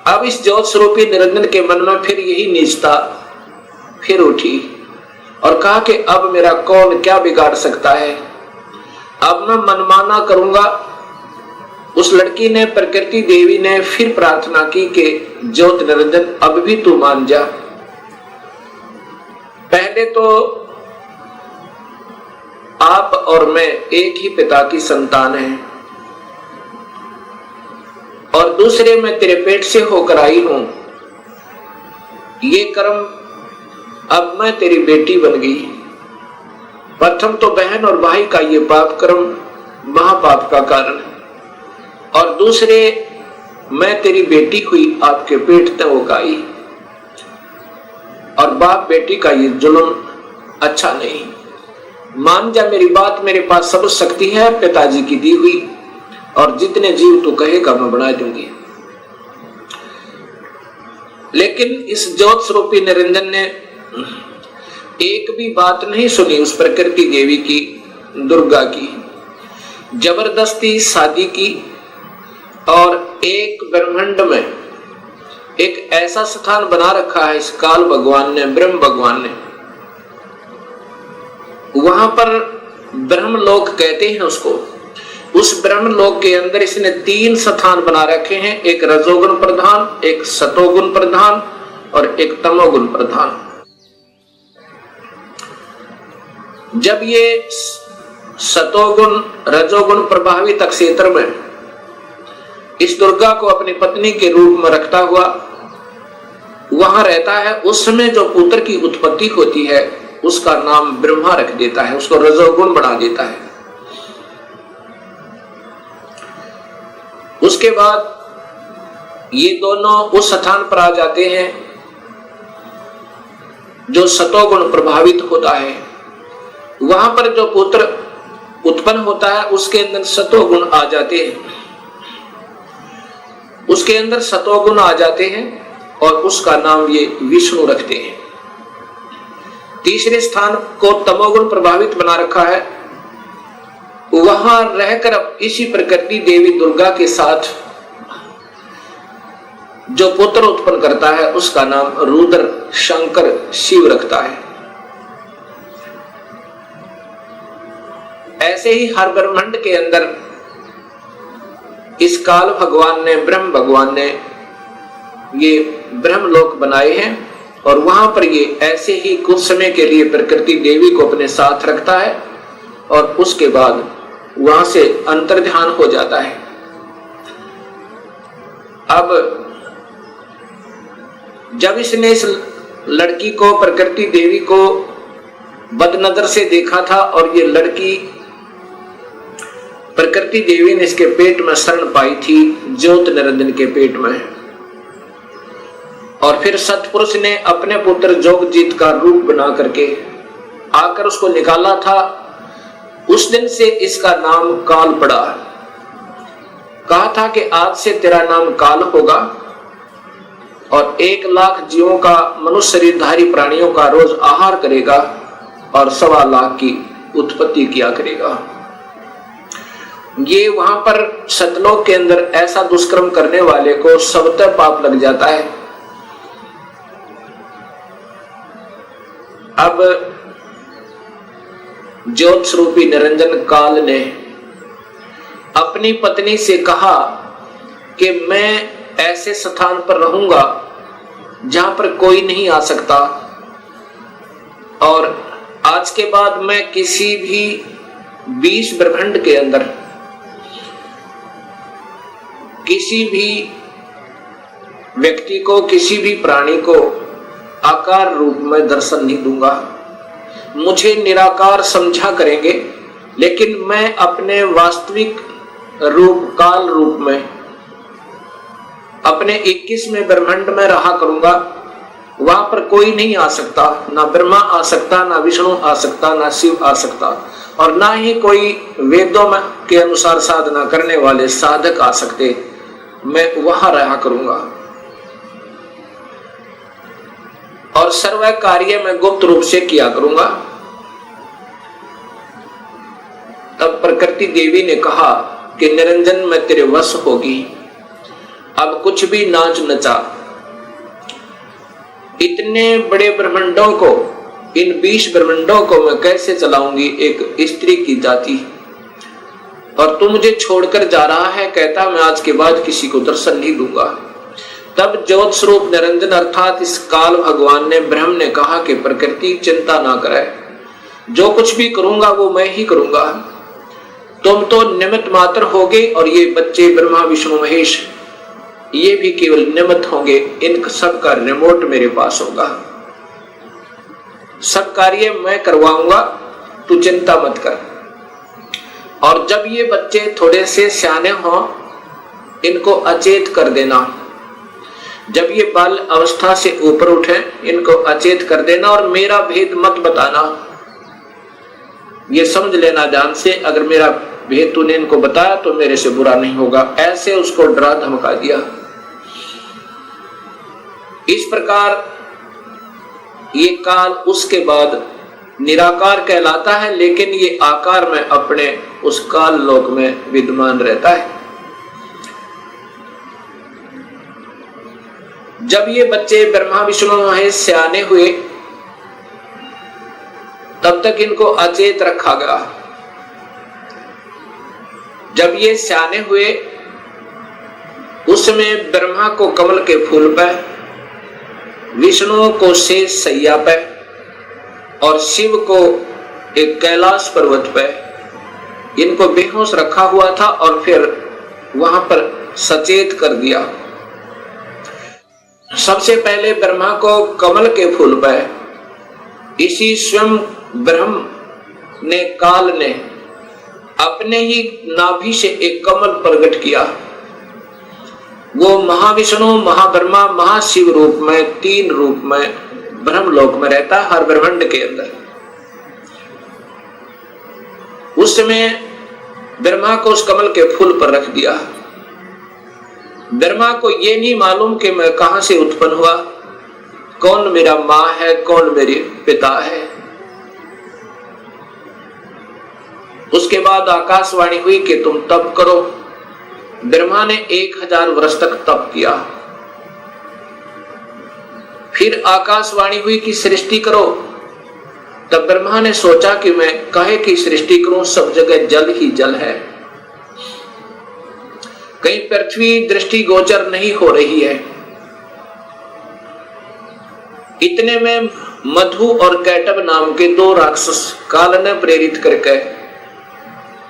अब इस ज्योत स्वरूपी निरंजन के मन में फिर यही नीचता फिर उठी और कहा कि अब मेरा कौन क्या बिगाड़ सकता है, अब मैं मनमाना करूंगा। उस लड़की ने, प्रकृति देवी ने फिर प्रार्थना की कि ज्योत निरंजन अब भी तू मान जा। पहले तो आप और मैं एक ही पिता की संतान हैं और दूसरे मैं तेरे पेट से होकर आई हूं। ये कर्म अब मैं तेरी बेटी बन गई। प्रथम तो बहन और भाई का ये पाप कर्म महापाप का कारण, और दूसरे मैं तेरी बेटी हुई आपके पेट तक होकर आई, और बाप बेटी का ये जुल्म अच्छा नहीं। मान जा मेरी बात, मेरे पास सब शक्ति है पिताजी की दी हुई, और जितने जीव तू कहेगा मैं बना दूंगी। लेकिन इस ज्योत स्वरूपी निरंजन ने एक भी बात नहीं सुनी उस प्रकृति देवी की, दुर्गा की। जबरदस्ती शादी की और एक ब्रह्मांड में एक ऐसा स्थान बना रखा है इस काल भगवान ने, ब्रह्म भगवान ने। वहां पर ब्रह्मलोक कहते हैं उसको। उस ब्रह्मलोक के अंदर इसने 3 स्थान बना रखे हैं, एक रजोगुण प्रधान, एक सतोगुण प्रधान और एक तमोगुण प्रधान। जब ये सतोगुण रजोगुण प्रभावित क्षेत्र में इस दुर्गा को अपनी पत्नी के रूप में रखता हुआ वहां रहता है, उस समय जो पुत्र की उत्पत्ति होती है उसका नाम ब्रह्मा रख देता है, उसको रजोगुण बना देता है। उसके बाद ये दोनों उस स्थान पर आ जाते हैं जो सतोगुण प्रभावित होता है। वहां पर जो पुत्र उत्पन्न होता है उसके अंदर सतोगुण आ जाते हैं, उसके अंदर सतोगुण आ जाते हैं और उसका नाम ये विष्णु रखते हैं। तीसरे स्थान को तमोगुण प्रभावित बना रखा है, वहां रहकर अब इसी प्रकृति देवी दुर्गा के साथ जो पुत्र उत्पन्न करता है उसका नाम रुद्र शंकर शिव रखता है। ऐसे ही हर ब्रह्मांड के अंदर इस काल भगवान ने, ब्रह्म भगवान ने ये ब्रह्मलोक बनाए हैं और वहां पर ये ऐसे ही कुछ समय के लिए प्रकृति देवी को अपने साथ रखता है और उसके बाद वहां से अंतर्ध्यान हो जाता है। अब जब इसने इस लड़की को, प्रकृति देवी को बदनजर से देखा था और ये लड़की प्रकृति देवी ने इसके पेट में शरण पाई थी, ज्योत निरंजन के पेट में, और फिर सतपुरुष ने अपने पुत्र जोगजीत का रूप बना करके आकर उसको निकाला था। उस दिन से इसका नाम काल पड़ा। कहा था कि आज से तेरा नाम काल होगा और 1 लाख जीवों का, मनुष्य शरीरधारी प्राणियों का रोज आहार करेगा और 1.25 लाख की उत्पत्ति किया करेगा। ये वहां पर सतलोक के अंदर ऐसा दुष्कर्म करने वाले को सबतः पाप लग जाता है। अब ज्योत स्वरूपी निरंजन काल ने अपनी पत्नी से कहा कि मैं ऐसे स्थान पर रहूंगा जहां पर कोई नहीं आ सकता, और आज के बाद मैं किसी भी 20 ब्रह्मांड के अंदर किसी भी व्यक्ति को, किसी भी प्राणी को आकार रूप में दर्शन नहीं दूंगा। मुझे निराकार समझा करेंगे, लेकिन मैं अपने वास्तविक रूप, काल रूप में अपने 21वें ब्रह्मांड में रहा करूंगा। वहां पर कोई नहीं आ सकता, ना ब्रह्मा आ सकता, ना विष्णु आ सकता, ना शिव आ सकता, और ना ही कोई वेदों में के अनुसार साधना करने वाले साधक आ सकते। मैं वहां रहा करूंगा और सर्व कार्य मैं गुप्त रूप से किया करूंगा। तब प्रकृति देवी ने कहा कि निरंजन मैं तेरे वश होगी, अब कुछ भी नाच नचा। इतने बड़े ब्रह्मांडों को, इन 20 ब्रह्मांडों को मैं कैसे चलाऊंगी एक स्त्री की जाति, और तू मुझे छोड़कर जा रहा है, कहता मैं आज के बाद किसी को दर्शन नहीं दूंगा। तब ज्योत स्वरूप निरंजन अर्थात इस काल भगवान ने, ब्रह्म ने कहा कि प्रकृति चिंता ना करे, जो कुछ भी करूंगा वो मैं ही करूंगा, तुम तो निमित्त मात्र होगे, और ये बच्चे ब्रह्मा विष्णु महेश ये भी केवल निमित्त होंगे, इन सब का रिमोट मेरे पास होगा, सब कार्य मैं करवाऊंगा, तू चिंता मत कर। और जब ये बच्चे थोड़े से सियाने हों, इनको अचेत कर देना, जब ये बाल अवस्था से ऊपर उठे इनको अचेत कर देना, और मेरा भेद मत बताना, ये समझ लेना ध्यान से, अगर मेरा भेद तूने इनको बताया तो मेरे से बुरा नहीं होगा। ऐसे उसको डरा धमका दिया। इस प्रकार ये काल उसके बाद निराकार कहलाता है, लेकिन ये आकार में अपने उस काल लोक में विद्यमान रहता है। जब ये बच्चे ब्रह्मा विष्णु महेश सियाने हुए, तब तक इनको अचेत रखा गया। जब ये सियाने हुए, उसमें ब्रह्मा को कमल के फूल पे, विष्णु को शेष सैया पे, और शिव को एक कैलाश पर्वत पे इनको बेहोश रखा हुआ था, और फिर वहां पर सचेत कर दिया। सबसे पहले ब्रह्मा को कमल के फूल पे इसी स्वयं ब्रह्म ने, काल ने अपने ही नाभि से एक कमल प्रकट किया। वो महाविष्णु, महाब्रह्मा, महाशिव रूप में, 3 रूप में ब्रह्मलोक में रहता है, हर ब्रह्मांड के अंदर। उस समय ब्रह्मा को उस कमल के फूल पर रख दिया। ब्रह्मा को ये नहीं मालूम कि मैं कहां से उत्पन्न हुआ, कौन मेरा माँ है, कौन मेरे पिता है। उसके बाद आकाशवाणी हुई कि तुम तप करो। ब्रह्मा ने 1000 वर्ष तक तप किया। फिर आकाशवाणी हुई कि सृष्टि करो। तब ब्रह्मा ने सोचा कि मैं काहे की सृष्टि करूं, सब जगह जल ही जल है, कहीं पृथ्वी दृष्टि गोचर नहीं हो रही है। इतने में मधु और कैटब नाम के 2 राक्षस काल ने प्रेरित करके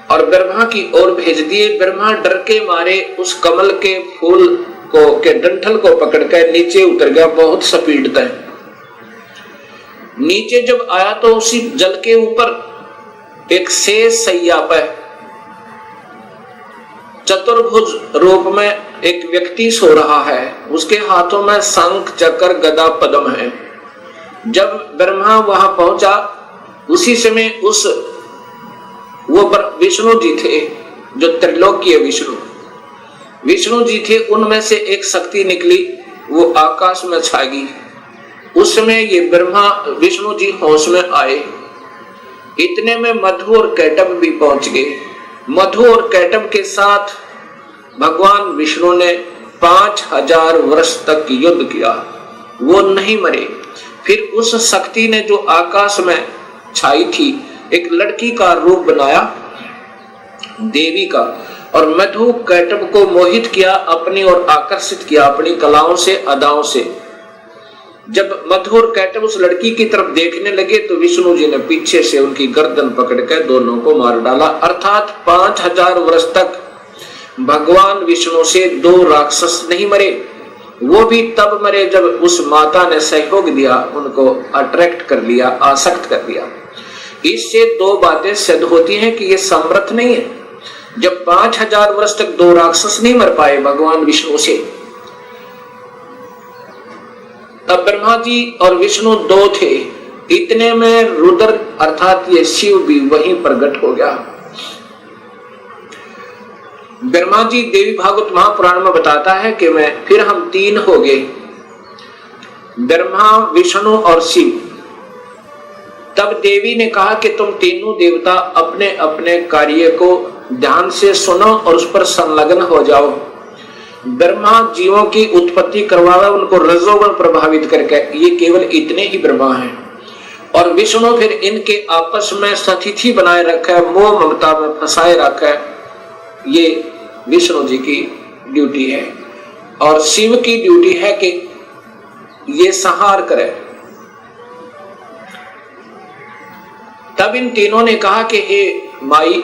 और ब्रह्मा की ओर भेज दिए। ब्रह्मा डर के मारे उस कमल के फूल को के डंठल को पकड़कर नीचे उतर गया, बहुत स्पीड तय। नीचे जब आया तो उसी जल के ऊपर एक शेष सैया पर चतुर्भुज रूप में एक व्यक्ति सो रहा है। उसके हाथों में शंख, चक्र, गदा, पद्म है। जब ब्रह्मा वहां पहुंचा, उसी समय उस वो विष्णु जी थे, जो त्रिलोकीय विष्णु जी थे, उनमें से एक शक्ति निकली, वो आकाश में छा गई। उस समय ये ब्रह्मा विष्णु जी होश में आए। इतने में मधु और कैटब भी पहुंच गए। मधु और कैटब के साथ भगवान विष्णु ने 5000 वर्ष तक युद्ध किया, वो नहीं मरे। फिर उस शक्ति ने जो आकाश में छाई थी, एक लड़की का रूप बनाया, देवी का, और मधु कैटब को मोहित किया, अपनी ओर आकर्षित किया अपनी कलाओं से, अदाओं से। जब मधु और कैटब उस लड़की की तरफ देखने लगे तो विष्णु जी ने पीछे से उनकी गर्दन पकड़कर दोनों को मार डाला। अर्थात 5000 वर्ष तक भगवान विष्णु से 2 राक्षस नहीं मरे। वो भी तब मरे जब उस माता ने सहयोग दिया, उनको अट्रैक्ट कर लिया, आसक्त कर दिया। इससे 2 बातें सिद्ध होती हैं कि ये समर्थ नहीं है। जब 5000 वर्ष तक 2 राक्षस नहीं मर पाए भगवान विष्णु से, तब ब्रह्मा जी और विष्णु दो थे, इतने में रुद्र अर्थात ये शिव भी वहीं प्रकट हो गया। ब्रह्मा जी देवी भागवत महापुराण में बताता है कि फिर हम तीन हो गए, ब्रह्मा विष्णु और शिव। तब देवी ने कहा कि तुम तीनों देवता अपने अपने कार्य को ध्यान से सुनो और उस पर संलग्न हो जाओ। ब्रह्मा जीवों की उत्पत्ति करवावे, उनको रजोगुण प्रभावित करके, ये केवल इतने ही ब्रह्मा हैं। और विष्णु फिर इनके आपस में सतिथि बनाए रखे, मोह ममता में फंसाए रखे, ये विष्णु जी की ड्यूटी है। और शिव की ड्यूटी है कि ये संहार करे। तब इन तीनों ने कहा कि हे माई,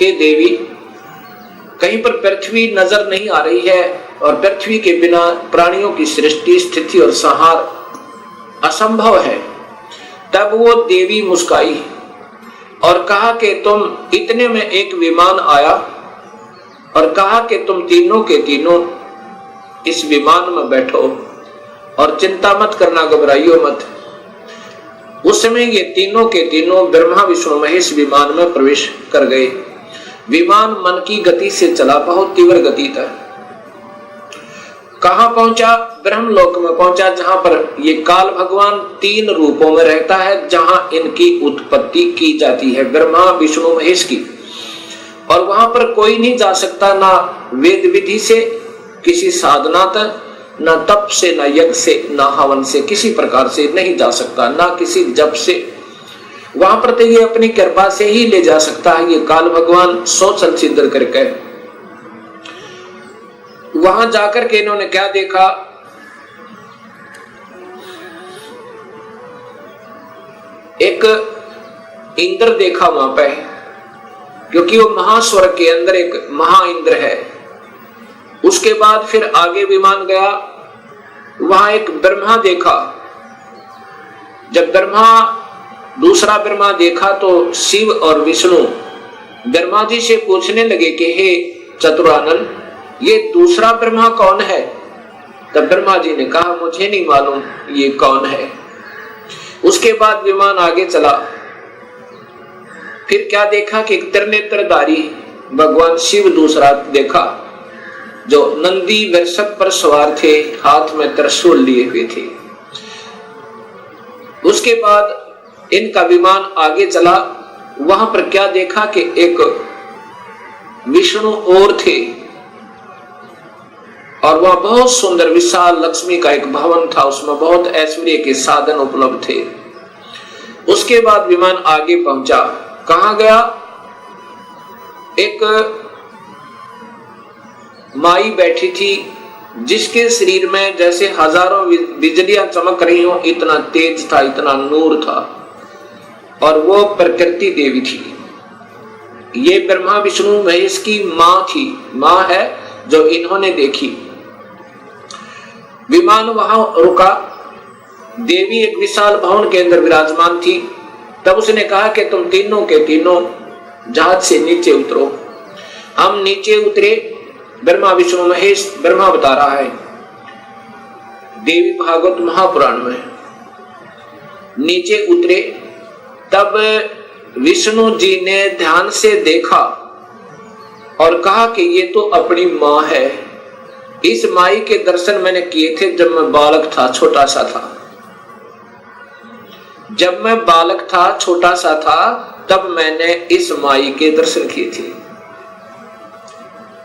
हे देवी, कहीं पर पृथ्वी नजर नहीं आ रही है और पृथ्वी के बिना प्राणियों की सृष्टि स्थिति और संहार असंभव है। तब वो देवी मुस्काई और कहा कि तुम, इतने में एक विमान आया और कहा कि तुम तीनों के तीनों इस विमान में बैठो और चिंता मत करना, घबराइयो मत। उस समय ये तीनों के तीनों ब्रह्मा विष्णु महेश विमान में प्रवेश कर गए। विमान मन की गति से चला, बहुत तीव्र गति था। कहां पहुंचा? ब्रह्मलोक में पहुंचा, जहां पर ये काल भगवान तीन रूपों में रहता है, जहां इनकी उत्पत्ति की जाती है, ब्रह्मा विष्णु महेश की। और वहां पर कोई नहीं जा सकता, ना वेद विधि से, किसी साधना तक, ना तप से, ना यज्ञ से, ना हवन से, किसी प्रकार से नहीं जा सकता, ना किसी जप से। वहां पर तो ये अपनी कृपा से ही ले जा सकता है, ये काल भगवान सोचल सिद्ध करके। वहां जाकर के इन्होंने क्या देखा? एक इंद्र देखा वहां पे, क्योंकि वो महास्वर्ग के अंदर एक महा इंद्र है। उसके बाद फिर आगे विमान गया, वहां एक ब्रह्मा देखा। जब दूसरा ब्रह्मा देखा तो शिव और विष्णु ब्रह्मा जी से पूछने लगे कि हे चतुरानन, ये दूसरा ब्रह्मा कौन है? तब ब्रह्मा जी ने कहा, मुझे नहीं मालूम ये कौन है। उसके बाद विमान आगे चला। फिर क्या देखा कि एक त्रिनेत्रधारी भगवान शिव दूसरा देखा, जो नंदी वृषभ पर सवार थे, हाथ में त्रिशूल लिए हुए थे। उसके बाद इनका विमान आगे चला। वहां पर क्या देखा कि एक विष्णु और थे, और वहां बहुत सुंदर विशाल लक्ष्मी का एक भवन था, उसमें बहुत ऐश्वर्य के साधन उपलब्ध थे। उसके बाद विमान आगे पहुंचा। कहां गया? एक माई बैठी थी, जिसके शरीर में जैसे हजारों बिजलियां चमक रही हो, इतना तेज था, इतना नूर था, और वो प्रकृति देवी थी। ये ब्रह्मा विष्णु महेश की मां थी, मां है जो इन्होंने देखी। विमान वहां रुका। देवी एक विशाल भवन के अंदर विराजमान थी। तब उसने कहा कि तुम तीनों के तीनों जहाज से नीचे उतरो। हम नीचे उतरे। ब्रह्मा विष्णु महेश, ब्रह्मा बता रहा है देवी भागवत महापुराण में, नीचे उतरे। तब विष्णु जी ने ध्यान से देखा और कहा कि ये तो अपनी मां है। इस माई के दर्शन मैंने किए थे जब मैं बालक था, छोटा सा था। जब मैं बालक था, छोटा सा था, तब मैंने इस माई के दर्शन किए थे।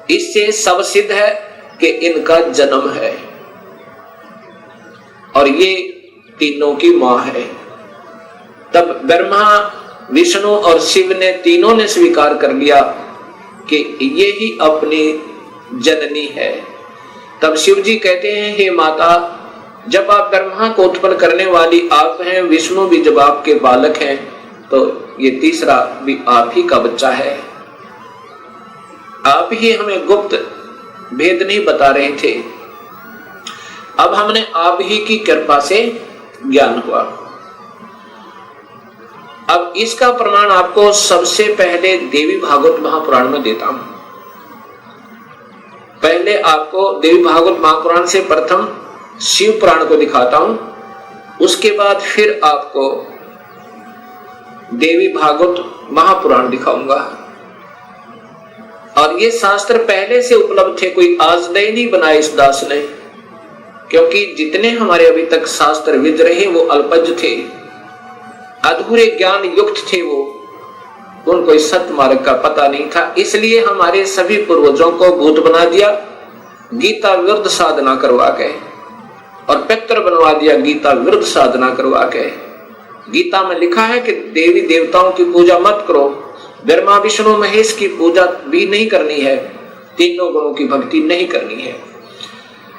इससे सब सिद्ध है कि इनका जन्म है और ये तीनों की मां है। तब ब्रह्मा विष्णु और शिव ने तीनों ने स्वीकार कर लिया कि ये ही अपनी जननी है। तब शिव जी कहते हैं, हे माता, जब आप ब्रह्मा को उत्पन्न करने वाली आप हैं, विष्णु भी जब आपके बालक हैं, तो ये तीसरा भी आप ही का बच्चा है। आप ही हमें गुप्त भेद नहीं बता रहे थे, अब हमने आप ही की कृपा से ज्ञान हुआ। अब इसका प्रमाण आपको सबसे पहले देवी भागवत महापुराण में देता हूं। पहले आपको देवी भागवत महापुराण से प्रथम शिव पुराण को दिखाता हूं, उसके बाद फिर आपको देवी भागवत महापुराण दिखाऊंगा। और ये शास्त्र पहले से उपलब्ध थे, कोई आज नए नहीं बनाए इस दास ने, क्योंकि जितने हमारे अभी तक शास्त्र विद रहे वो अल्पज थे, अधूरे ज्ञान युक्त थे, वो उनको इस सत्य मार्ग का पता नहीं था। इसलिए हमारे सभी पूर्वजों को भूत बना दिया गीता विरुद्ध साधना करवा के, और पितर बनवा दिया गीता विरुद्ध साधना करवा के। गीता में लिखा है कि देवी देवताओं की पूजा मत करो, ब्रह्मा विष्णु महेश की पूजा भी नहीं करनी है, तीनों गुणों की भक्ति नहीं करनी है,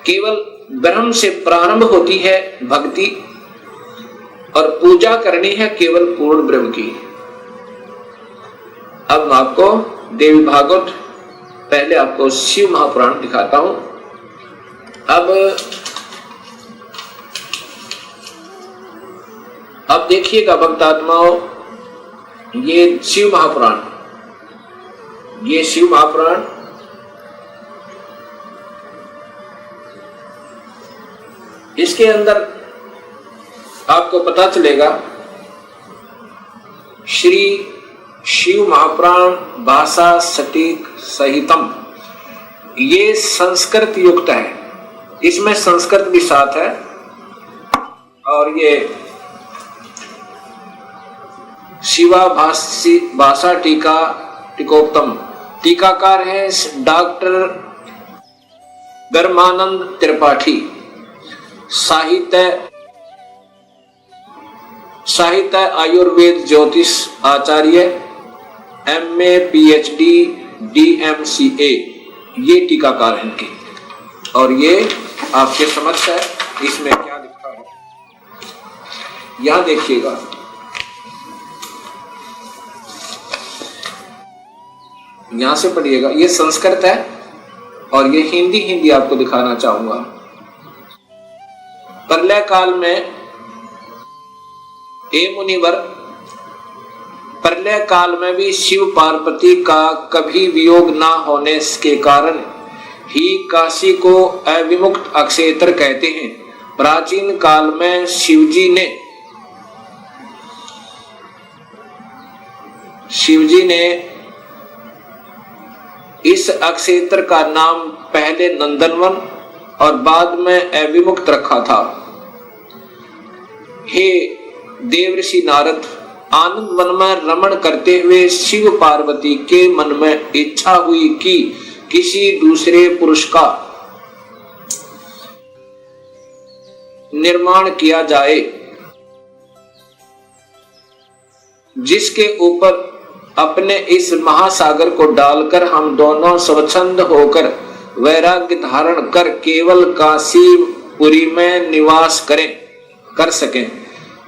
केवल ब्रह्म से प्रारंभ होती है भक्ति, और पूजा करनी है केवल पूर्ण ब्रह्म की। अब मैं आपको देवी भागवत, पहले आपको शिव महापुराण दिखाता हूं। अब देखिएगा भक्त आत्माओं, ये शिव महापुराण, ये शिव महापुराण इसके अंदर आपको पता चलेगा श्री शिव महापुराण भाषा सटीक सहितम, ये संस्कृत युक्त है, इसमें संस्कृत भी साथ है। और ये शिवा भाषा टीका टीकोत्तम, टीकाकार है डॉक्टर गर्मानंद त्रिपाठी, साहित्य आयुर्वेद ज्योतिष आचार्य, MA PhD DMCA, ये टीकाकार हैं इनके। और ये आपके समक्ष है, इसमें क्या लिखा है यहां देखिएगा। यहां से पढ़िएगा, ये संस्कृत है और ये हिंदी आपको दिखाना चाहूंगा। प्रलय काल में हे मुनिवर, प्रलय काल में भी शिव पार्वती का कभी वियोग ना होने के कारण ही काशी को अविमुक्त अक्षेत्र कहते हैं। प्राचीन काल में शिवजी ने इस अक्षेत्र का नाम पहले नंदनवन और बाद में अविमुक्त रखा था। हे देवर्षि नारद, आनंद वन में रमण करते हुए शिव पार्वती के मन में इच्छा हुई कि किसी दूसरे पुरुष का निर्माण किया जाए, जिसके ऊपर अपने इस महासागर को डालकर हम दोनों स्वच्छंद होकर वैराग्य धारण कर केवल काशीपुरी में निवास कर सकें।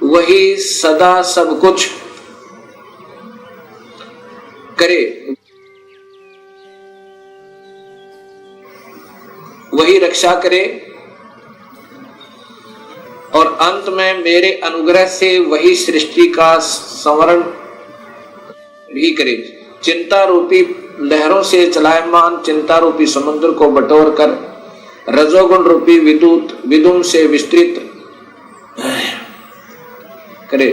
वही सदा सब कुछ करे, वही रक्षा करे और अंत में मेरे अनुग्रह से वही सृष्टि का संवरण भी करे। चिंता रूपी लहरों से चलायमान चिंता रूपी समुद्र को बटोर कर रजोगुण रूपी विदुम से विस्तृत करे।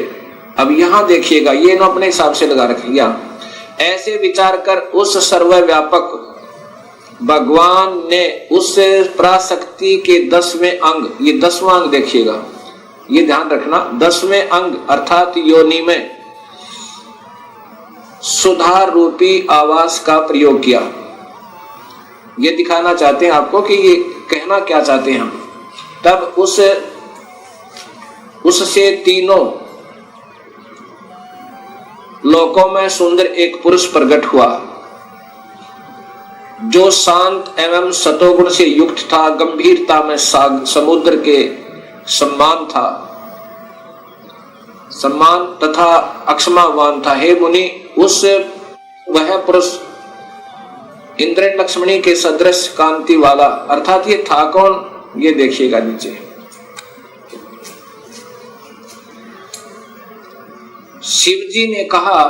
अब यहां देखिएगा, ये ना अपने हिसाब से लगा रखेंगे। ऐसे विचार कर उस सर्वव्यापक भगवान ने उस पराशक्ति के 10वें अंग, ये 10वां अंग देखिएगा, ये ध्यान रखना, 10वें अंग अर्थात योनि में सुधार रूपी आवास का प्रयोग किया। ये दिखाना चाहते हैं आपको कि ये कहना क्या चाहते हैं हम। तब उससे तीनों लोकों में सुंदर एक पुरुष प्रकट हुआ, जो शांत एवं सतोगुण से युक्त था, गंभीरता में समुद्र के सम्मान तथा अक्षमावान था। हे मुनि, वह पुरुष इंद्र लक्ष्मणी के सदृश कांति वाला, अर्थात ये था कौन, ये देखिएगा नीचे। शिवजी ने कहा,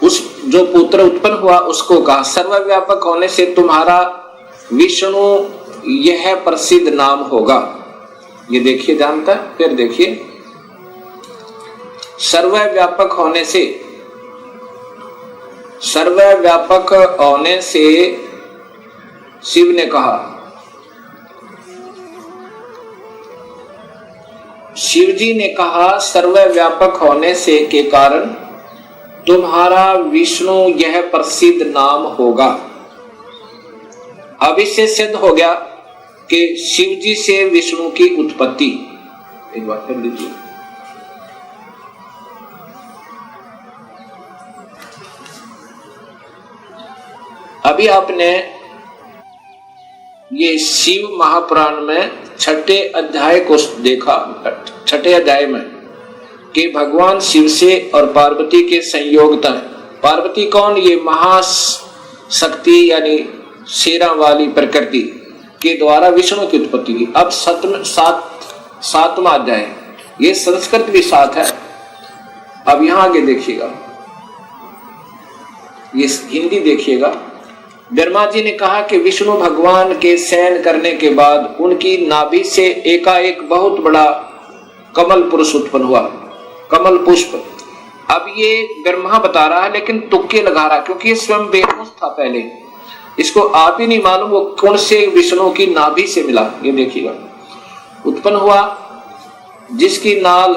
उस जो पुत्र उत्पन्न हुआ उसको कहा, सर्वव्यापक होने से तुम्हारा विष्णु यह प्रसिद्ध नाम होगा। ये देखिए, जानता है। फिर देखिए, सर्वव्यापक होने से शिव ने कहा, शिवजी ने कहा सर्वव्यापक होने से के कारण तुम्हारा विष्णु यह प्रसिद्ध नाम होगा। अब इससे सिद्ध हो गया कि शिवजी से विष्णु की उत्पत्ति। एक बात कर लीजिए, अभी आपने ये शिव महापुराण में छठे अध्याय को देखा। छठे अध्याय में कि भगवान शिव से और पार्वती के संयोगता है। पार्वती कौन? ये महाशक्ति यानी शेरा वाली प्रकृति के द्वारा विष्णु की उत्पत्ति की। अब सातवां अध्याय, ये संस्कृत भी साथ है। अब यहां आगे देखिएगा, ये हिंदी देखिएगा। ब्रह्मा जी ने कहा कि विष्णु भगवान के शयन करने के बाद उनकी नाभि से एकाएक बहुत बड़ा कमल पुरुष उत्पन्न हुआ, कमल पुष्प। अब ये ब्रह्मा बता रहा है लेकिन तुक्के लगा रहा, क्योंकि ये स्वयं बेहोश था पहले, इसको आप ही नहीं मालूम वो कौन से विष्णु की नाभि से मिला। ये देखिएगा, उत्पन्न हुआ जिसकी नाल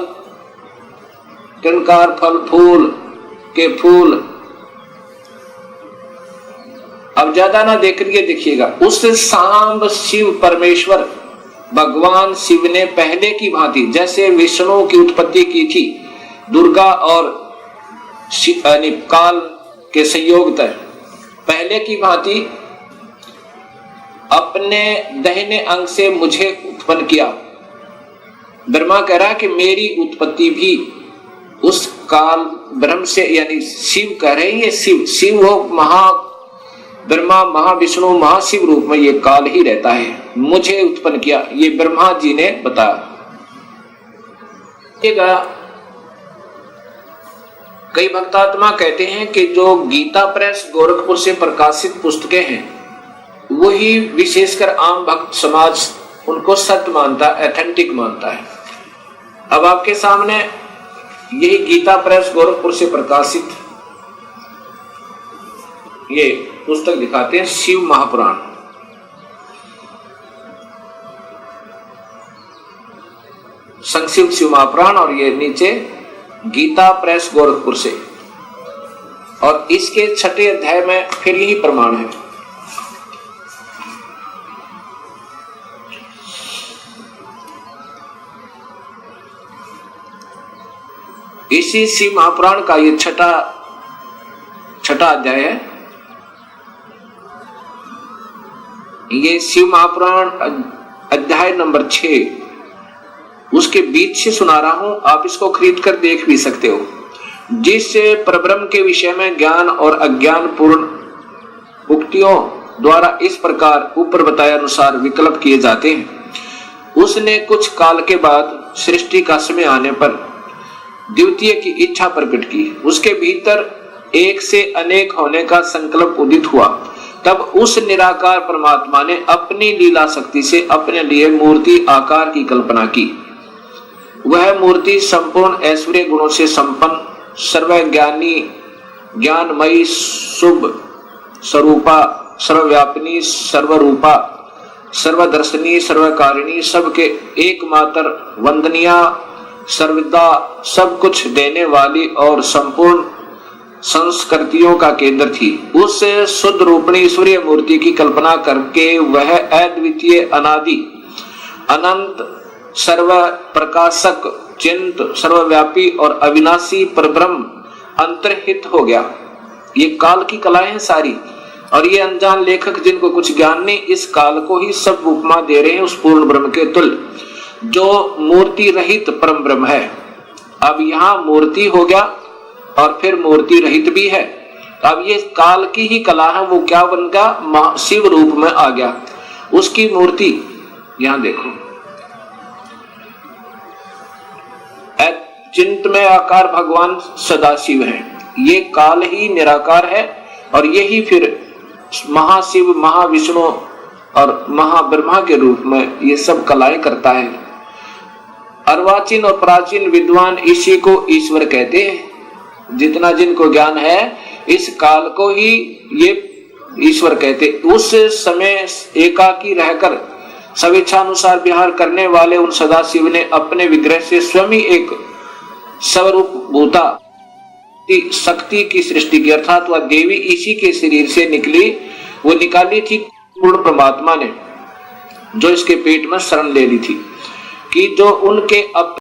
टनकार फल फूल के फूल। अब ज्यादा ना देख रही है, देखिएगा। उस सांब शिव परमेश्वर भगवान शिव ने पहले की भांति जैसे विष्णु की उत्पत्ति की थी दुर्गा और काल के संयोग तय, पहले की भांति अपने दाहिने अंग से मुझे उत्पन्न किया। ब्रह्मा कह रहा कि मेरी उत्पत्ति भी उस काल ब्रह्म से, यानी शिव कह रहे हैं, ये शिव हो महा ब्रह्मा महाविष्णु महाशिव रूप में ये काल ही रहता है, मुझे उत्पन्न किया। ये ब्रह्मा जी ने बताया। कई भक्तात्मा कहते हैं कि जो गीता प्रेस गोरखपुर से प्रकाशित पुस्तकें हैं वही विशेषकर आम भक्त समाज उनको सत्य मानता, एथेंटिक मानता है। अब आपके सामने यही गीता प्रेस गोरखपुर से प्रकाशित ये पुस्तक दिखाते हैं, शिव महापुराण। संक्षिप्त शिव महापुराण, और ये नीचे गीता प्रेस गोरखपुर से, और इसके छठे अध्याय में फिर यही प्रमाण है। इसी शिव महापुराण का ये छठा अध्याय है। ये शिव महापुराण अध्याय नंबर 6, उसके बीच से सुना रहा हूं, आप इसको खरीद कर देख भी सकते हो। जिससे परब्रह्म के विषय में ज्ञान और अज्ञान पूर्ण उक्तियों द्वारा इस प्रकार ऊपर बताए अनुसार विकल्प किए जाते हैं। उसने कुछ काल के बाद सृष्टि का समय आने पर द्वितीय की इच्छा प्रकट की। उसके भीतर एक से अनेक होने का संकल्प उदित हुआ। तब उस निराकार परमात्मा ने अपनी लीला शक्ति से अपने लिए मूर्ति आकार की कल्पना की। वह मूर्ति संपूर्ण ऐश्वर्य गुणों से संपन्न, सर्वज्ञानी, ज्ञानमयी, शुभ स्वरूपा, सर्वव्यापिनी, सर्वरूपा, सर्वदर्शनी, सर्वकारिणी, सबके एकमात्र वंदनीय, सर्वदा सब कुछ देने वाली और संपूर्ण संस्कृतियों का केंद्र थी। उस शुद्ध रूपणी ईश्वरीय मूर्ति की कल्पना करके वह अद्वितीय, अनादि, अनंत, सर्व प्रकाशक, चिंत, सर्वव्यापी और अविनाशी परब्रह्म अंतर्हित हो गया। ये काल की कलाएं हैं सारी, और ये अनजान लेखक जिनको कुछ ज्ञान नहीं, इस काल को ही सब उपमा दे रहे हैं उस पूर्ण ब्रह्म के तुल्य, जो मूर्ति रहित परम ब्रह्म है। अब यहाँ मूर्ति हो गया और फिर मूर्ति रहित भी है। अब ये काल की ही कला है, वो क्या बन गया? शिव रूप में आ गया। उसकी मूर्ति यहां देखो, चिंत में आकार भगवान सदाशिव है। ये काल ही निराकार है, और यही फिर महाशिव, महाविष्णु और महाब्रह्मा के रूप में ये सब कलाएं करता है। अर्वाचीन और प्राचीन विद्वान इसी को ईश्वर कहते हैं। जितना जिनको ज्ञान है इस काल को ही ये ईश्वर कहते। उस समय एकाकी रहकर स्वेच्छानुसार विहार करने वाले उन सदाशिव ने अपने विग्रह से स्वयं ही एक स्वरूप भूता शक्ति की सृष्टि की, अर्थात वह देवी इसी के शरीर से निकली, वो निकाली थी पूर्ण परमात्मा ने, जो इसके पेट में शरण ले ली थी कि जो उनके